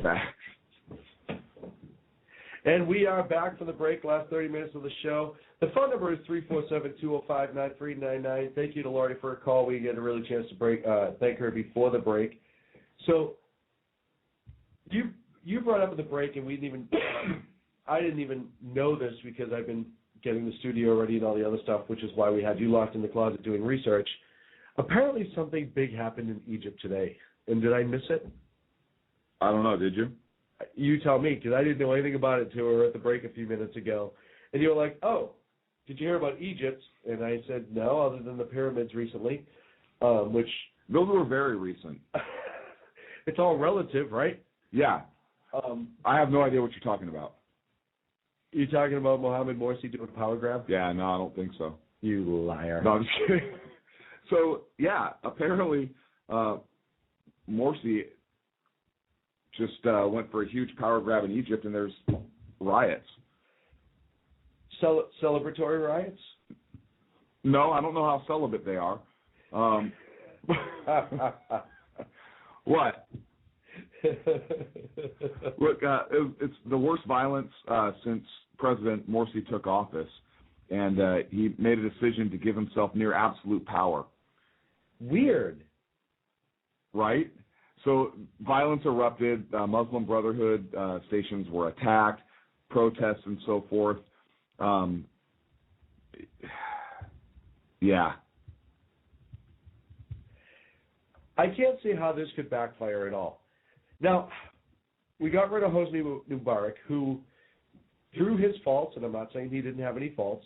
And we are back from the break, last 30 minutes of the show. The phone number is 347-205-9399. Thank you to Laurie for a call. We get a really chance to thank her before the break. So you brought up at the break, and we didn't even I didn't even know this because I've been getting the studio ready and all the other stuff, which is why we had you locked in the closet doing research. Apparently something big happened in Egypt today. And did I miss it? I don't know. Did you? You tell me, because I didn't know anything about it until we were at the break a few minutes ago. And you were like, oh, did you hear about Egypt? And I said, no, other than the pyramids recently, which... Those were very recent. It's all relative, right? Yeah. I have no idea what you're talking about. You talking about Mohamed Morsi doing a power grab? Yeah, no, I don't think so. You liar. No, I'm just kidding. So, yeah, apparently Morsi just went for a huge power grab in Egypt, and there's riots. Celebratory riots? No, I don't know how celibate they are. What? Look, it's the worst violence since President Morsi took office, and he made a decision to give himself near absolute power. Weird. Right? So violence erupted, Muslim Brotherhood stations were attacked, protests and so forth. Yeah. I can't see how this could backfire at all. Now, we got rid of Hosni Mubarak, who, through his faults, and I'm not saying he didn't have any faults,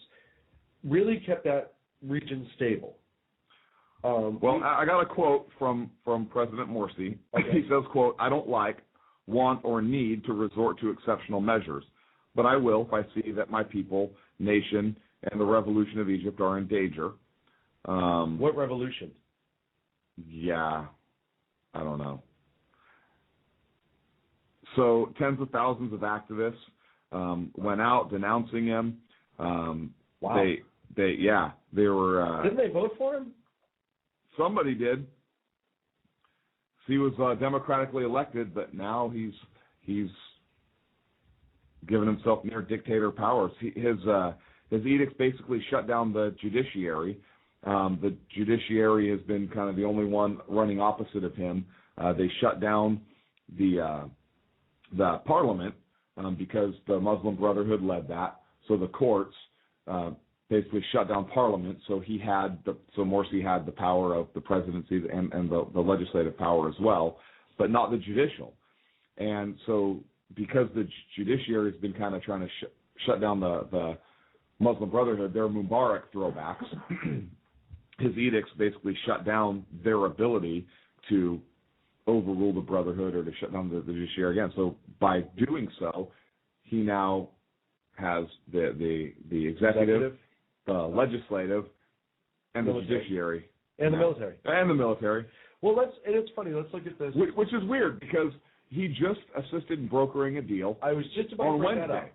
really kept that region stable. Well, I got a quote from President Morsi. Okay. He says, quote, "I don't like, want, or need to resort to exceptional measures, but I will if I see that my people, nation, and the revolution of Egypt are in danger." What revolution? Yeah, I don't know. So tens of thousands of activists went out denouncing him. Wow. They were. Didn't they vote for him? Somebody did. He was democratically elected, but now he's given himself near dictator powers. His edicts basically shut down the judiciary. The judiciary has been kind of the only one running opposite of him. They shut down the parliament because the Muslim Brotherhood led that. So the courts basically shut down parliament. So Morsi had the power of the presidency and the legislative power as well, but not the judicial. And so because the judiciary has been kind of trying to shut down the Muslim Brotherhood, their Mubarak throwbacks, his edicts basically shut down their ability to overrule the Brotherhood or to shut down the judiciary again. So by doing so, he now has the executive, the legislative, and the judiciary. And the military. And the military. Well, it's funny. Let's look at this. Which is weird because he just assisted in brokering a deal. I was just about to bring that up.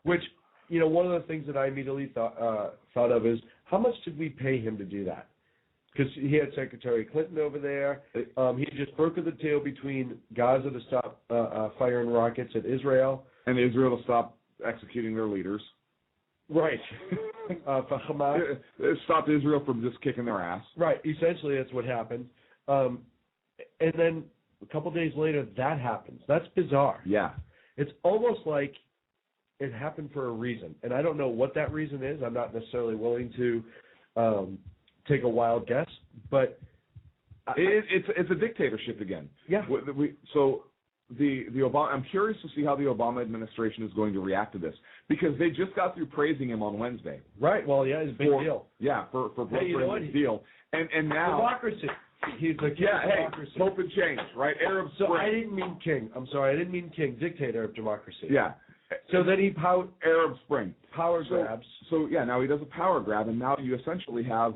Which, one of the things that I immediately thought of is, how much did we pay him to do that? Because he had Secretary Clinton over there. He just brokered the deal between Gaza to stop firing rockets at Israel. And Israel to stop executing their leaders. Right. For Hamas. It stopped Israel from just kicking their ass. Right. Essentially, that's what happened. And then a couple days later, that happens. That's bizarre. Yeah. It's almost like it happened for a reason. And I don't know what that reason is. I'm not necessarily willing to take a wild guess. But it's a dictatorship again. Yeah. So the Obama. I'm curious to see how the Obama administration is going to react to this because they just got through praising him on Wednesday. Right. Well, yeah, it's a big deal. Yeah, for brokering this deal. And now democracy. He's the king of democracy. Hope and change, right? Arab Spring. So I didn't mean king. I'm sorry, I didn't mean king. Dictator of democracy. Yeah. So then he Arab Spring. Power grabs. So yeah, now he does a power grab, and now you essentially have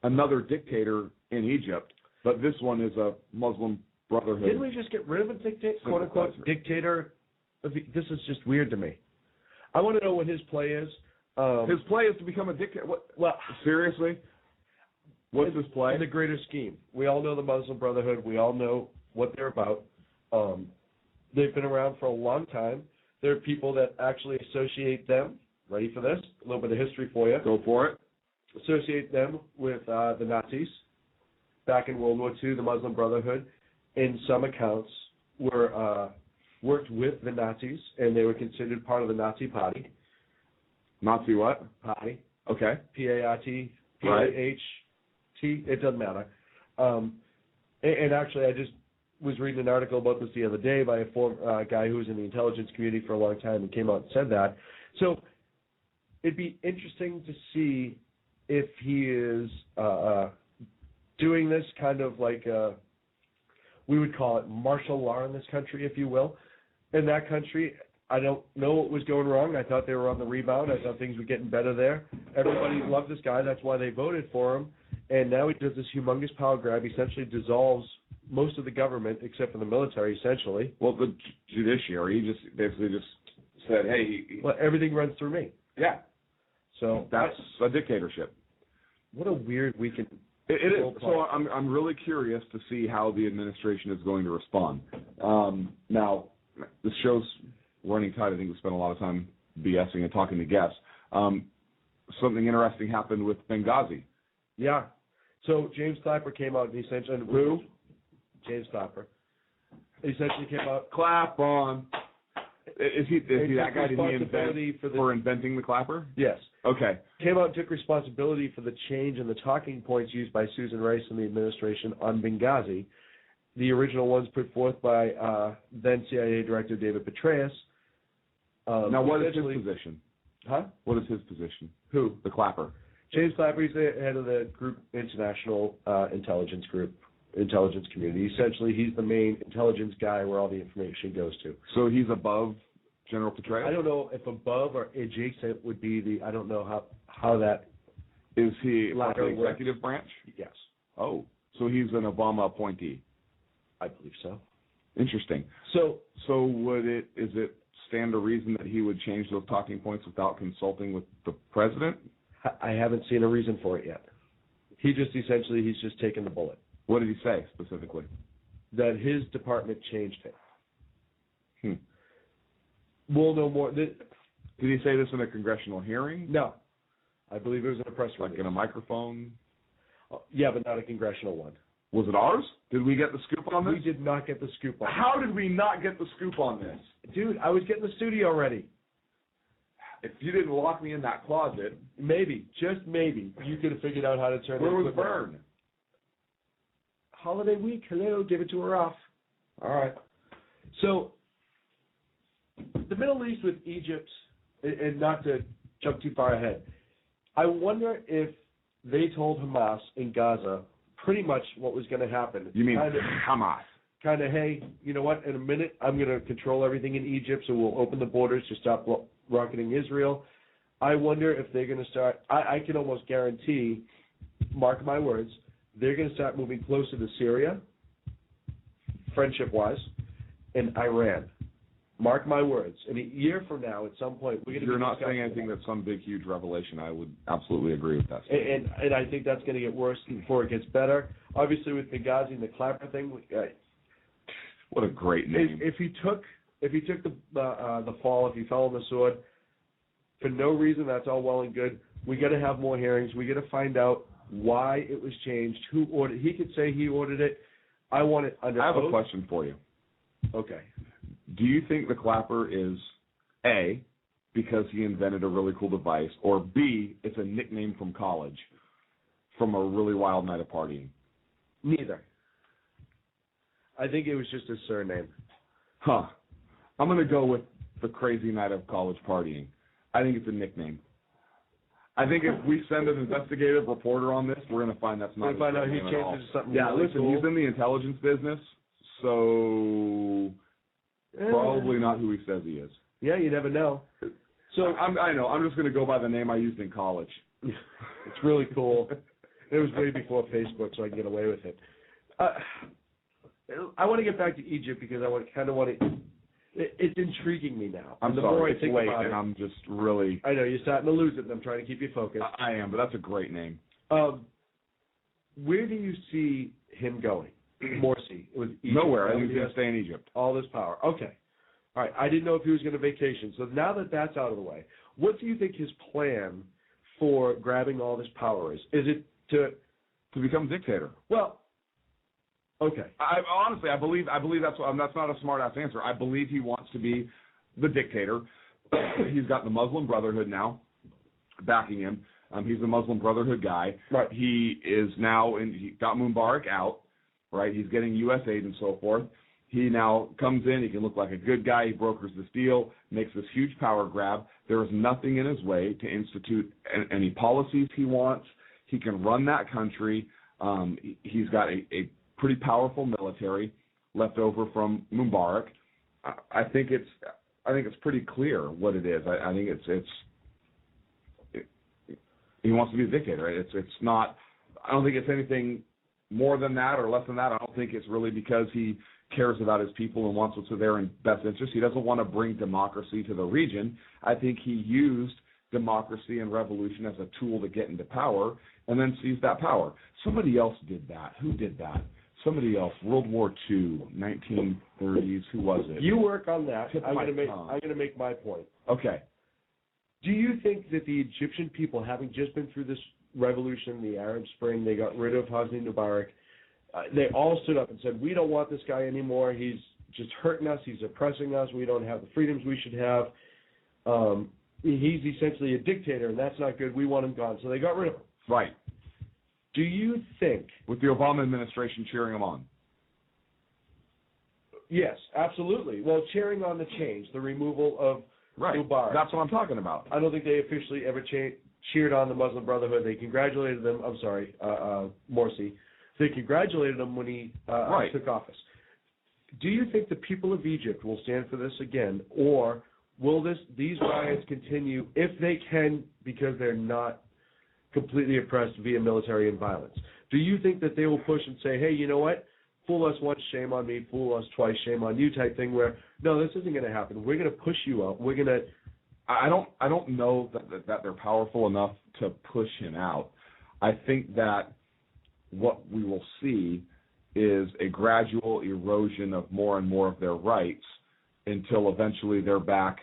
another dictator in Egypt, but this one is a Muslim Brotherhood. Didn't we just get rid of a quote unquote dictator? This is just weird to me. I want to know what his play is. His play is to become a dictator. Well, seriously? What's his play? In the greater scheme. We all know the Muslim Brotherhood. We all know what they're about. They've been around for a long time. There are people that actually associate them. Ready for this? A little bit of history for you. Go for it. Associate them with the Nazis. Back in World War II, the Muslim Brotherhood, in some accounts, worked with the Nazis, and they were considered part of the Nazi Party. Nazi what? Party. Okay. P-A-R-T. P-A-H. It doesn't matter. And actually, I just was reading an article about this the other day by a guy who was in the intelligence community for a long time and came out and said that. So it'd be interesting to see if he is doing this kind of like we would call it martial law in this country, if you will. In that country, I don't know what was going wrong. I thought they were on the rebound. I thought things were getting better there. Everybody loved this guy. That's why they voted for him. And now he does this humongous power grab. He essentially dissolves most of the government, except for the military, essentially. Well, the judiciary, he just basically just said, hey. Well, everything runs through me. Yeah. So that's a dictatorship. What a weird weekend. It is. So I'm really curious to see how the administration is going to respond. Now, this show's running tight. I think we spent a lot of time BSing and talking to guests. Something interesting happened with Benghazi. Yeah. So James Clapper came out and essentially... Who? James Clapper. He essentially came out... Clap on. Is he that guy? Did he invent for inventing the clapper? Yes. Okay. Came out and took responsibility for the change in the talking points used by Susan Rice and the administration on Benghazi. The original ones put forth by then CIA Director David Petraeus. Now, what is his position? Huh? What is his position? Who? The clapper. James Clapper, he's the head of the group, International Intelligence Community. Essentially, he's the main intelligence guy where all the information goes to. So he's above General Petraeus? I don't know if above or adjacent would be the. I don't know how that. Is he part of the executive branch? Yes. Oh, so he's an Obama appointee. I believe so. Interesting. So is it stand to reason that he would change those talking points without consulting with the president? I haven't seen a reason for it yet. He's just taken the bullet. What did he say specifically? That his department changed it. We'll know more. Did he say this in a congressional hearing? No. I believe it was in a press release. Like in a microphone? Yeah, but not a congressional one. Was it ours? Did we get the scoop on this? We did not get the scoop on this. How did we not get the scoop on this? Dude, I was getting the studio ready. If you didn't lock me in that closet. Maybe, just maybe, you could have figured out how to turn it. Where was Vern? Holiday week. Hello, give it to her off. All right. So, the Middle East with Egypt, and not to jump too far ahead, I wonder if they told Hamas in Gaza pretty much what was going to happen. You mean Hamas? Kind of, hey, you know what, in a minute I'm going to control everything in Egypt, so we'll open the borders to stop rocketing Israel. I wonder if they're going to start, I can almost guarantee, mark my words, they're going to start moving closer to Syria, friendship-wise, and Iran. Mark my words. In a year from now, at some point, we're going to. You're not saying anything that's some big, huge revelation. I would absolutely agree with that. And I think that's going to get worse before it gets better. Obviously, with Benghazi and the Clapper thing. What a great name. If he took the fall, if he fell on the sword, for no reason, that's all well and good. We got to have more hearings. We got to find out why it was changed, who ordered. He could say he ordered it. I want it under. I have oath. a question for you. Okay. Do you think the Clapper is A, because he invented a really cool device, or B, it's a nickname from college, from a really wild night of partying? Neither. I think it was just his surname. I'm going to go with the crazy night of college partying. I think it's a nickname. I think if we send an investigative reporter on this, we're going to find that's not his find out he name at all. changed it to something Yeah, really listen, cool. he's in the intelligence business, so probably not who he says he is. Yeah, you never know. So I know. I'm just going to go by the name I used in college. It's really cool. It was way before Facebook, so I can get away with it. I want to get back to Egypt because I kind of want to. It's intriguing me now. I'm the sorry, more I it's think late, about and it, I'm just really. I know you're starting to lose it, and I'm trying to keep you focused. I am, but that's a great name. Where do you see him going? Morsi with Egypt. Nowhere. I think he's going to stay in Egypt. All this power. Okay. All right. I didn't know if he was going to vacation. So now that that's out of the way, what do you think his plan for grabbing all this power is? Is it to become dictator? Well, okay. I believe that's not a smart ass answer. I believe he wants to be the dictator. He's got the Muslim Brotherhood now backing him. He's the Muslim Brotherhood guy. Right. He is now, he got Mubarak out. Right. He's getting U.S. aid and so forth. He now comes in. He can look like a good guy. He brokers this deal, makes this huge power grab. There is nothing in his way to institute any policies he wants. He can run that country. He's got a pretty powerful military left over from Mubarak. I think it's pretty clear what it is. I think he wants to be a dictator. It's not. I don't think it's anything more than that or less than that. I don't think it's really because he cares about his people and wants what's in their best interest. He doesn't want to bring democracy to the region. I think he used democracy and revolution as a tool to get into power and then seized that power. Somebody else did that. Who did that? Somebody else. World War II, 1930s. Who was it? You work on that. I'm my going to make my point. Okay. Do you think that the Egyptian people, having just been through this revolution, the Arab Spring, they got rid of Hosni Mubarak, they all stood up and said, we don't want this guy anymore. He's just hurting us. He's oppressing us. We don't have the freedoms we should have. He's essentially a dictator, and that's not good. We want him gone. So they got rid of him. Right. Do you think... With the Obama administration cheering him on? Yes, absolutely. Well, cheering on the change, the removal of Mubarak. That's what I'm talking about. I don't think they officially ever cheered on the Muslim Brotherhood. They congratulated them. I'm sorry, Morsi. They congratulated him when he took office. Do you think the people of Egypt will stand for this again, or will these riots continue if they can, because they're not completely oppressed via military and violence? Do you think that they will push and say, hey, you know what? Fool us once, shame on me. Fool us twice, shame on you type thing where, no, this isn't going to happen. We're going to push you out. We're going to... I don't know that they're powerful enough to push him out. I think that what we will see is a gradual erosion of more and more of their rights until eventually they're back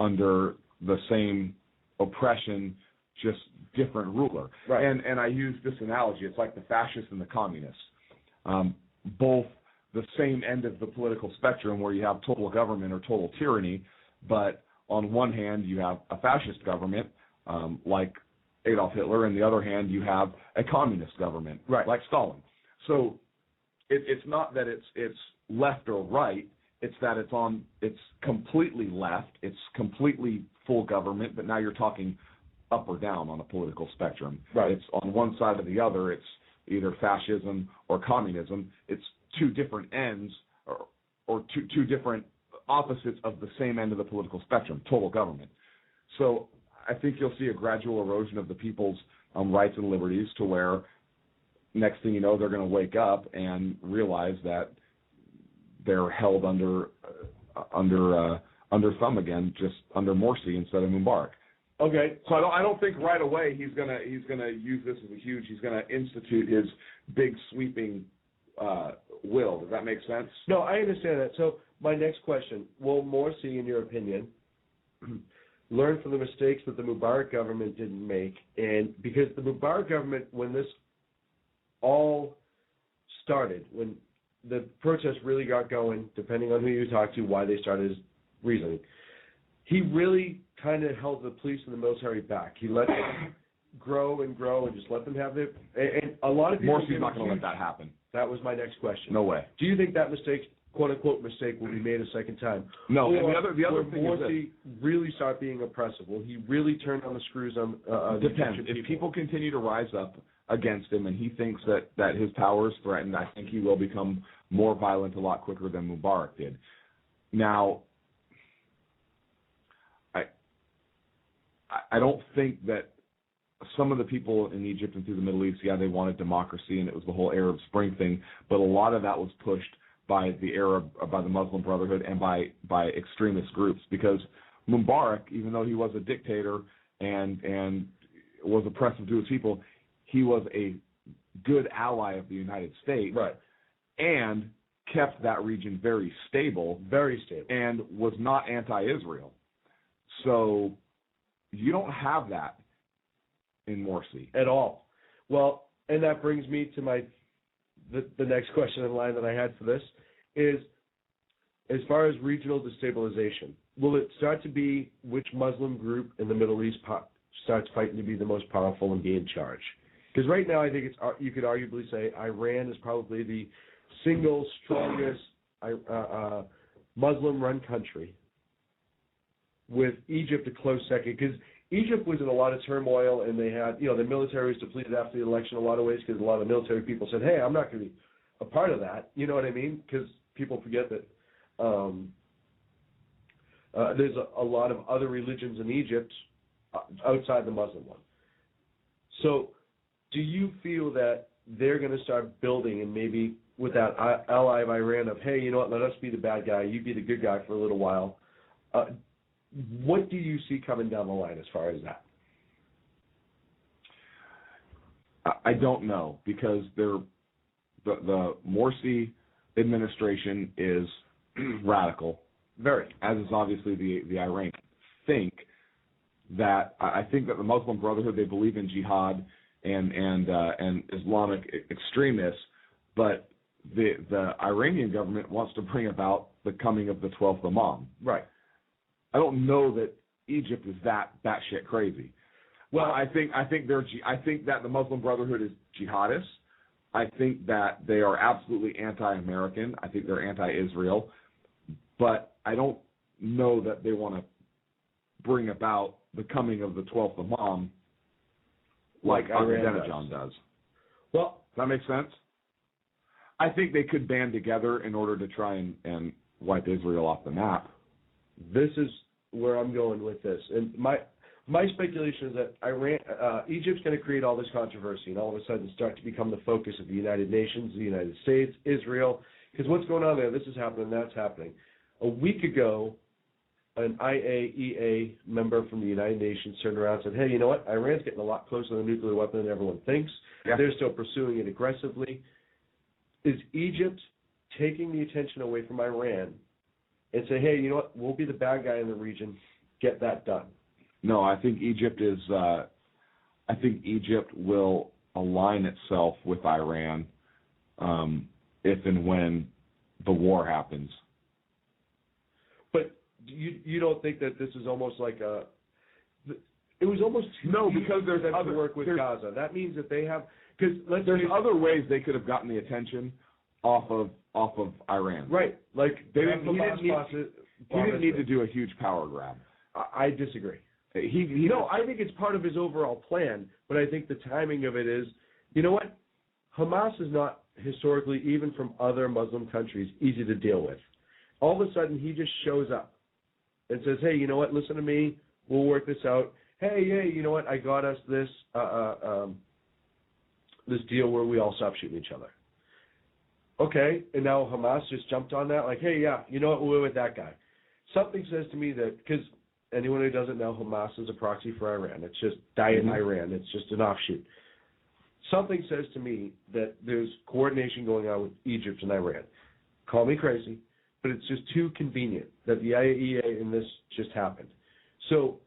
under the same oppression, just different ruler. Right. And I use this analogy. It's like the fascists and the communists. Both the same end of the political spectrum where you have total government or total tyranny, but on one hand you have a fascist government like Adolf Hitler, and the other hand you have a communist government like Stalin. So it's not that it's left or right, it's that it's completely left, it's completely full government, but now you're talking up or down on a political spectrum. Right. It's on one side or the other, it's either fascism or communism. It's two different ends or two different opposites of the same end of the political spectrum, total government. So I think you'll see a gradual erosion of the people's rights and liberties to where next thing you know, they're going to wake up and realize that they're held under thumb again, just under Morsi instead of Mubarak. Okay. So I don't think right away he's gonna use this as he's gonna institute his big sweeping will. Does that make sense? No, I understand that. So my next question: will Morsi, in your opinion, learn from the mistakes that the Mubarak government didn't make? And because the Mubarak government, when this all started, when the protests really got going, depending on who you talk to, why they started, his reasoning, he really kind of held the police and the military back. He let them grow and just let them have their... And a lot of people... Morsi's not going to let that happen. That was my next question. No way. Do you think that mistake, quote-unquote mistake, will be made a second time? No. Or and the other thing Morsi is really start being oppressive? Will he really turn on the screws on depends. If people continue to rise up against him and he thinks that his power is threatened, I think he will become more violent a lot quicker than Mubarak did. Now, I don't think that some of the people in Egypt and through the Middle East, they wanted democracy and it was the whole Arab Spring thing, but a lot of that was pushed by the Muslim Brotherhood and by extremist groups, because Mubarak, even though he was a dictator and was oppressive to his people, he was a good ally of the United States, right, and kept that region very stable, and was not anti-Israel. So you don't have that in Morsi at all. Well, and that brings me to the next question in line that I had for this is, as far as regional destabilization, will it start to be which Muslim group in the Middle East starts fighting to be the most powerful and be in charge? Because right now I think you could arguably say Iran is probably the single strongest Muslim-run country, with Egypt a close second, because Egypt was in a lot of turmoil, and they had, the military was depleted after the election in a lot of ways, because a lot of military people said, hey, I'm not going to be a part of that. You know what I mean? Because people forget that there's a lot of other religions in Egypt outside the Muslim one. So do you feel that they're going to start building, and maybe with that ally of Iran of, hey, you know what, let us be the bad guy, you be the good guy for a little while? What do you see coming down the line as far as that? I don't know, because the Morsi administration is radical, very, as is obviously the Iranian. I think that the Muslim Brotherhood, they believe in jihad and Islamic extremists, but the Iranian government wants to bring about the coming of the 12th Imam. Right. I don't know that Egypt is that batshit crazy. Well, I think that the Muslim Brotherhood is jihadists. I think that they are absolutely anti-American. I think they're anti-Israel. But I don't know that they want to bring about the coming of the 12th Imam like Iran does. Well, does that make sense? I think they could band together in order to try and wipe Israel off the map. This is where I'm going with this, and my speculation is that Egypt's going to create all this controversy, and all of a sudden start to become the focus of the United Nations, the United States, Israel, because what's going on there? This is happening, that's happening. A week ago, an IAEA member from the United Nations turned around and said, hey, you know what? Iran's getting a lot closer to a nuclear weapon than everyone thinks. Yeah. They're still pursuing it aggressively. Is Egypt taking the attention away from Iran and say, hey, you know what? We'll be the bad guy in the region. Get that done. No, I think Egypt is. I think Egypt will align itself with Iran if and when the war happens. But you don't think that this is almost like a? It was almost because there's other work with Gaza. That means that they have there's other ways they could have gotten the attention off of Iran. Right, like he didn't need to do a huge power grab. I disagree. I think it's part of his overall plan, but I think the timing of it is, you know what? Hamas is not historically, even from other Muslim countries, easy to deal with. All of a sudden, he just shows up and says, hey, you know what? Listen to me. We'll work this out. Hey, you know what? I got us this this deal where we all stop shooting each other. Okay, and now Hamas just jumped on that, like, hey, yeah, you know what? We're with that guy. Something says to me that, because anyone who doesn't know, Hamas is a proxy for Iran. It's just Diet Iran. It's just an offshoot. Something says to me that there's coordination going on with Egypt and Iran. Call me crazy, but it's just too convenient that the IAEA and this just happened. So,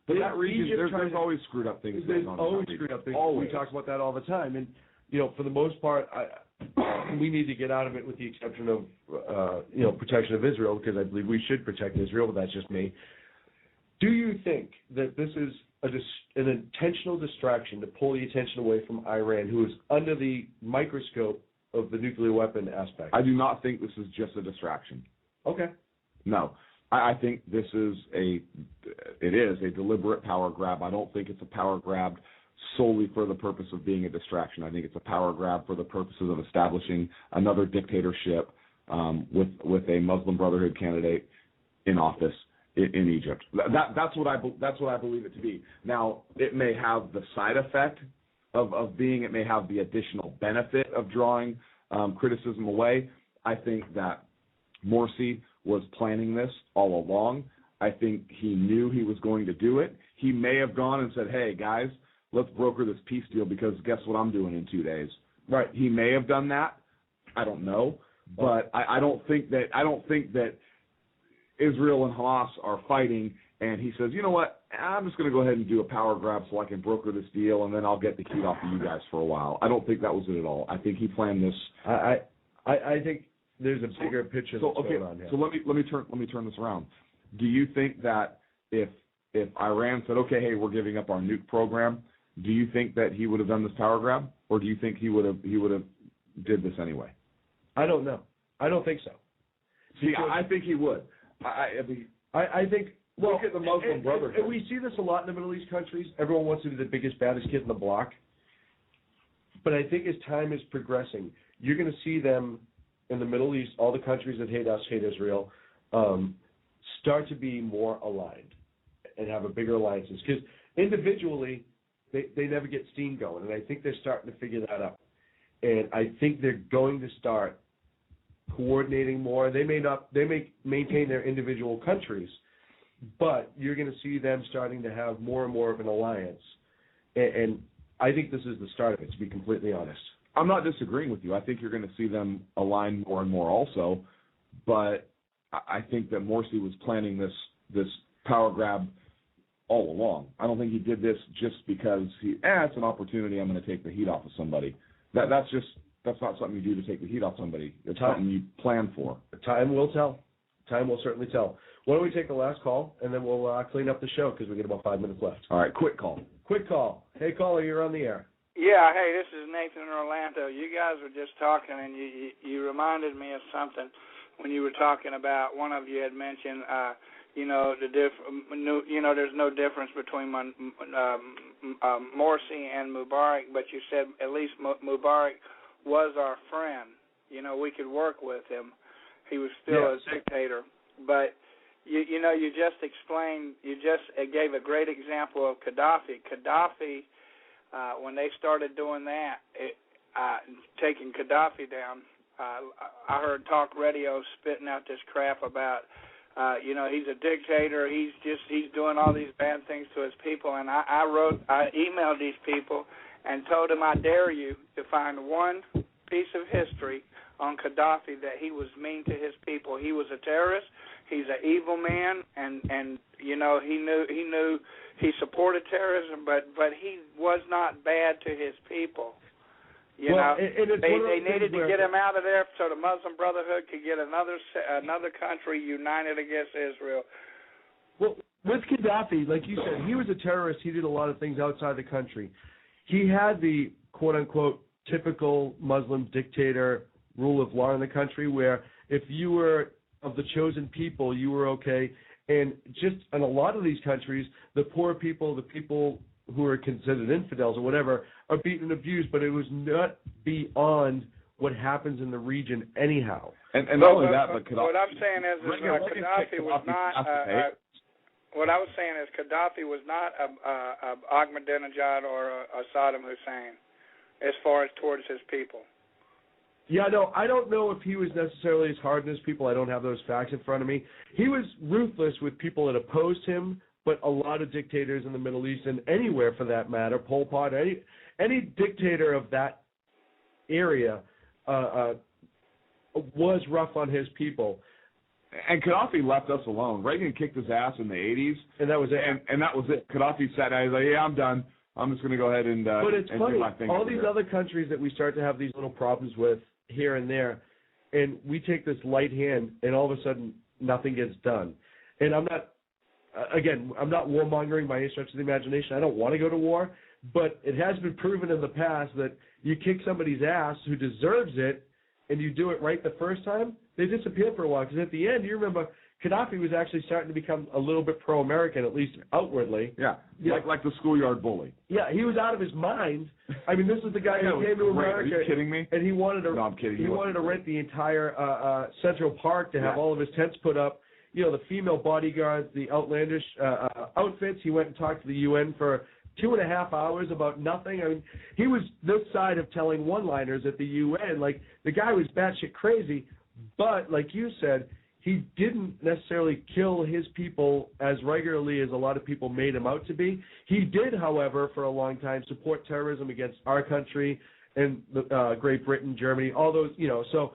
but that region, there's always screwed up things going on. There's always screwed up things. Always. We talk about that all the time. And, you know, for the most part, we need to get out of it with the exception of, protection of Israel, because I believe we should protect Israel, but that's just me. Do you think that this is an intentional distraction to pull the attention away from Iran, who is under the microscope of the nuclear weapon aspect? I do not think this is just a distraction. Okay. No. I think this is a deliberate power grab. I don't think it's a power grab solely for the purpose of being a distraction. I think it's a power grab for the purposes of establishing another dictatorship with a Muslim Brotherhood candidate in office in Egypt. That's what I believe it to be. Now, it may have the side effect it may have the additional benefit of drawing criticism away. I think that Morsi was planning this all along. I think he knew he was going to do it. He may have gone and said, hey, guys, let's broker this peace deal because guess what I'm doing in 2 days. Right. He may have done that. I don't know. But I don't think that Israel and Hamas are fighting and he says, you know what, I'm just going to go ahead and do a power grab so I can broker this deal and then I'll get the heat off of you guys for a while. I don't think that was it at all. I think he planned this. I think there's a bigger picture that's going on here. So let me turn this around. Do you think that if Iran said, okay, hey, we're giving up our nuke program, do you think that he would have done this power grab, or do you think he would have did this anyway? I don't know. I don't think so. See, I think he would. I think. Well, look at the Muslim Brotherhood. And we see this a lot in the Middle East countries. Everyone wants to be the biggest, baddest kid in the block. But I think as time is progressing, you're going to see them in the Middle East, all the countries that hate us, hate Israel, start to be more aligned and have a bigger alliances. Because individually, they never get steam going. And I think they're starting to figure that out. And I think they're going to start coordinating more. They may maintain their individual countries, but you're going to see them starting to have more and more of an alliance. And I think this is the start of it, to be completely honest. I'm not disagreeing with you. I think you're going to see them align more and more also. But I think that Morsi was planning this power grab all along. I don't think he did this just because it's an opportunity. I'm going to take the heat off of somebody. That's not something you do to take the heat off somebody. It's something you plan for. Time will tell. Time will certainly tell. Why don't we take the last call, and then we'll clean up the show because we get about 5 minutes left. All right, quick call. Quick call. Hey, caller, you're on the air. Yeah, hey, this is Nathan in Orlando. You guys were just talking, and you reminded me of something. when you were talking about, one of you had mentioned, there's no difference between Morsi and Mubarak, but you said at least Mubarak was our friend. We could work with him. He was still a dictator, but you just explained. You just gave a great example of Gaddafi. Gaddafi, when they started doing that, taking Gaddafi down, I heard talk radio spitting out this crap about, he's a dictator. He's doing all these bad things to his people. And I emailed these people and told them, I dare you to find one piece of history on Gaddafi that he was mean to his people. He was a terrorist. He's an evil man, and he knew he supported terrorism, but he was not bad to his people. They needed to get him out of there so the Muslim Brotherhood could get another country united against Israel. Well, with Gaddafi, like you said, he was a terrorist. He did a lot of things outside the country. He had the quote-unquote typical Muslim dictator rule of law in the country, where if you were of the chosen people, you were okay. And just in a lot of these countries, the poor people, the people who are considered infidels or whatever, are beaten and abused, but it was not beyond what happens in the region anyhow. And not only that, but Gaddafi, what I'm saying is Gaddafi was not. What I was saying is Gaddafi was not Ahmadinejad or a Saddam Hussein, as far as towards his people. Yeah, no, I don't know if he was necessarily as hard on his people. I don't have those facts in front of me. He was ruthless with people that opposed him, but a lot of dictators in the Middle East and anywhere for that matter, Pol Pot, any dictator of that area was rough on his people. And Gaddafi left us alone. Reagan kicked his ass in the 80s. And that was it. And that was it. Gaddafi sat down. He's like, yeah, I'm done. I'm just going to go ahead and But it's funny, do my thing. all these other countries that we start to have these little problems with here and there, and we take this light hand, and all of a sudden nothing gets done. And I'm not warmongering by any stretch of the imagination. I don't want to go to war, but it has been proven in the past that you kick somebody's ass who deserves it, and you do it right the first time, they disappear for a while. Because at the end, you remember, Gaddafi was actually starting to become a little bit pro-American, at least outwardly. Yeah. Like the schoolyard bully. Yeah, he was out of his mind. I mean, this is the guy who came to America. Are you kidding me? And he wanted to. No, I'm kidding. He wanted to rent the entire Central Park to have all of his tents put up. The female bodyguards, the outlandish outfits. He went and talked to the UN for 2.5 hours about nothing. I mean, he was this side of telling one-liners at the UN. Like, the guy was batshit crazy, but like you said, he didn't necessarily kill his people as regularly as a lot of people made him out to be. He did, however, for a long time support terrorism against our country and Great Britain, Germany, all those, so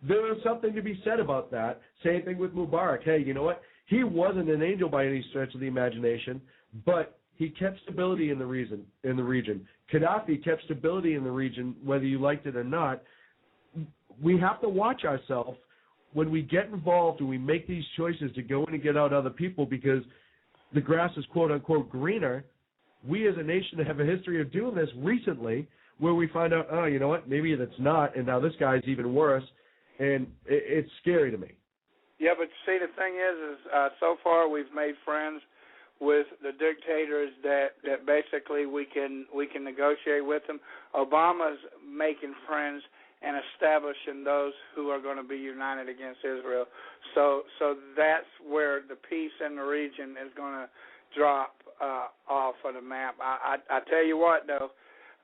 there was something to be said about that. Same thing with Mubarak. Hey, you know what? He wasn't an angel by any stretch of the imagination, but he kept stability in the region. Gaddafi kept stability in the region, whether you liked it or not. We have to watch ourselves when we get involved and we make these choices to go in and get out other people because the grass is quote-unquote greener. We as a nation have a history of doing this recently where we find out, oh, you know what, maybe it's not, and now this guy's even worse, and it's scary to me. Yeah, but see, the thing is so far we've made friends with the dictators that basically we can negotiate with them. Obama's making friends and establishing those who are going to be united against Israel. So that's where the peace in the region is going to drop off of the map. I tell you what, though,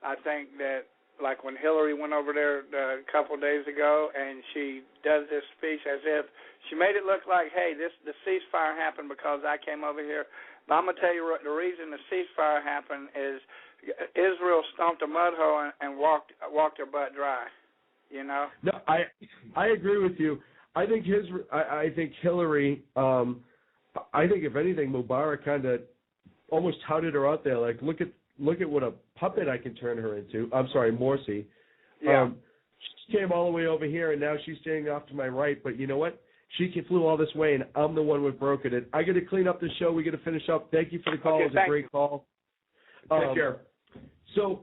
I think that like when Hillary went over there a couple of days ago and she does this speech as if she made it look like, hey, the ceasefire happened because I came over here. But I'm going to tell you the reason the ceasefire happened is Israel stomped a mud hole and walked their butt dry. No, I agree with you. I think Hillary. I think if anything, Mubarak kind of almost touted her out there. Like, look at what a puppet I can turn her into. I'm sorry, Morsi. Yeah. She came all the way over here, and now she's standing off to my right. But you know what? She flew all this way, and I'm the one with broken it. I got to clean up the show. We got to finish up. Thank you for the call. Okay, it was a great call. Take care. So,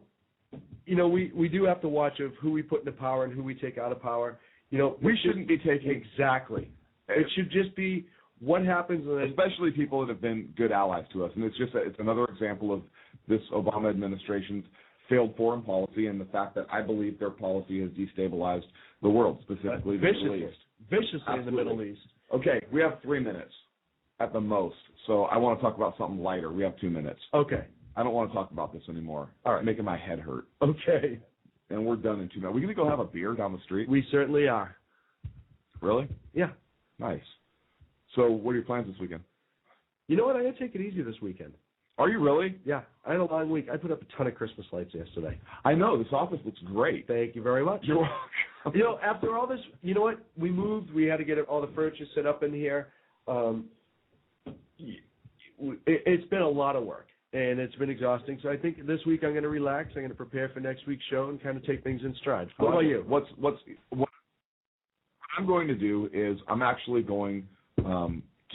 we do have to watch of who we put into power and who we take out of power. we shouldn't be taking exactly. It should just be what happens, especially people that have been good allies to us, and it's another example of this Obama administration's failed foreign policy and the fact that I believe their policy has destabilized the world, specifically the Middle East. Viciously in the Middle East. Okay, we have 3 minutes at the most, so I want to talk about something lighter. We have 2 minutes. Okay. I don't want to talk about this anymore. All right. Making my head hurt. Okay. And we're done in 2 minutes. We're going to go have a beer down the street? We certainly are. Really? Yeah. Nice. So what are your plans this weekend? You know what? I'm going to take it easy this weekend. Are you really? Yeah. I had a long week. I put up a ton of Christmas lights yesterday. I know. This office looks great. Thank you very much. You're welcome. After all this, you know what? We moved. We had to get all the furniture set up in here. It's been a lot of work, and it's been exhausting. So I think this week I'm going to relax. I'm going to prepare for next week's show and kind of take things in stride. What about you? What I'm going to do is I'm actually going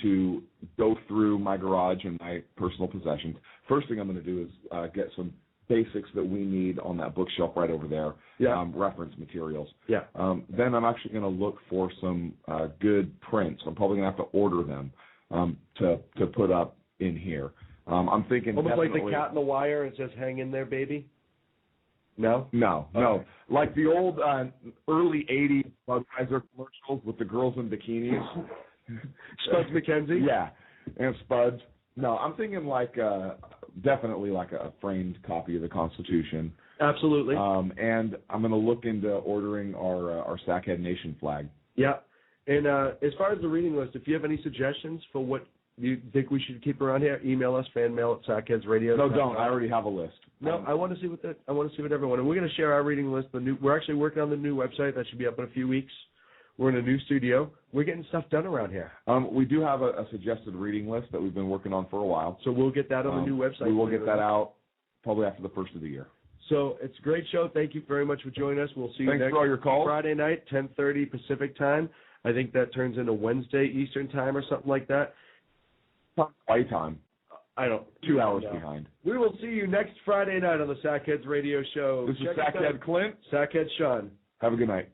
to go through my garage and my personal possessions. First thing I'm going to do is get some basics that we need on that bookshelf right over there, reference materials. Yeah. Then I'm actually going to look for some good prints. I'm probably going to have to order them to put up in here. I'm thinking almost like the Cat in the Wire. It says "Hang in there, baby." No? No. Like the old early 80s Budweiser commercials with the girls in bikinis. Spuds McKenzie? Yeah, and Spuds. No, I'm thinking definitely like a framed copy of the Constitution. Absolutely. And I'm going to look into ordering our Sackhead Nation flag. Yeah. And as far as the reading list, if you have any suggestions for what you think we should keep around here, email us, fanmail@sackheadsradio.com. No, don't. I already have a list. No, I want to see what everyone. And we're going to share our reading list. We're actually working on the new website that should be up in a few weeks. We're in a new studio. We're getting stuff done around here. We do have a suggested reading list that we've been working on for a while. So we'll get that on the new website. We will get that out probably after the first of the year. So it's a great show. Thank you very much for joining us. We'll see you next for all your calls. Friday night, 10:30 Pacific time. I think that turns into Wednesday Eastern time or something like that. Hawaii time. I don't. 2 hours behind. We will see you next Friday night on the Sackheads Radio Show. This is Sackhead Clint. Sackhead Sean. Have a good night.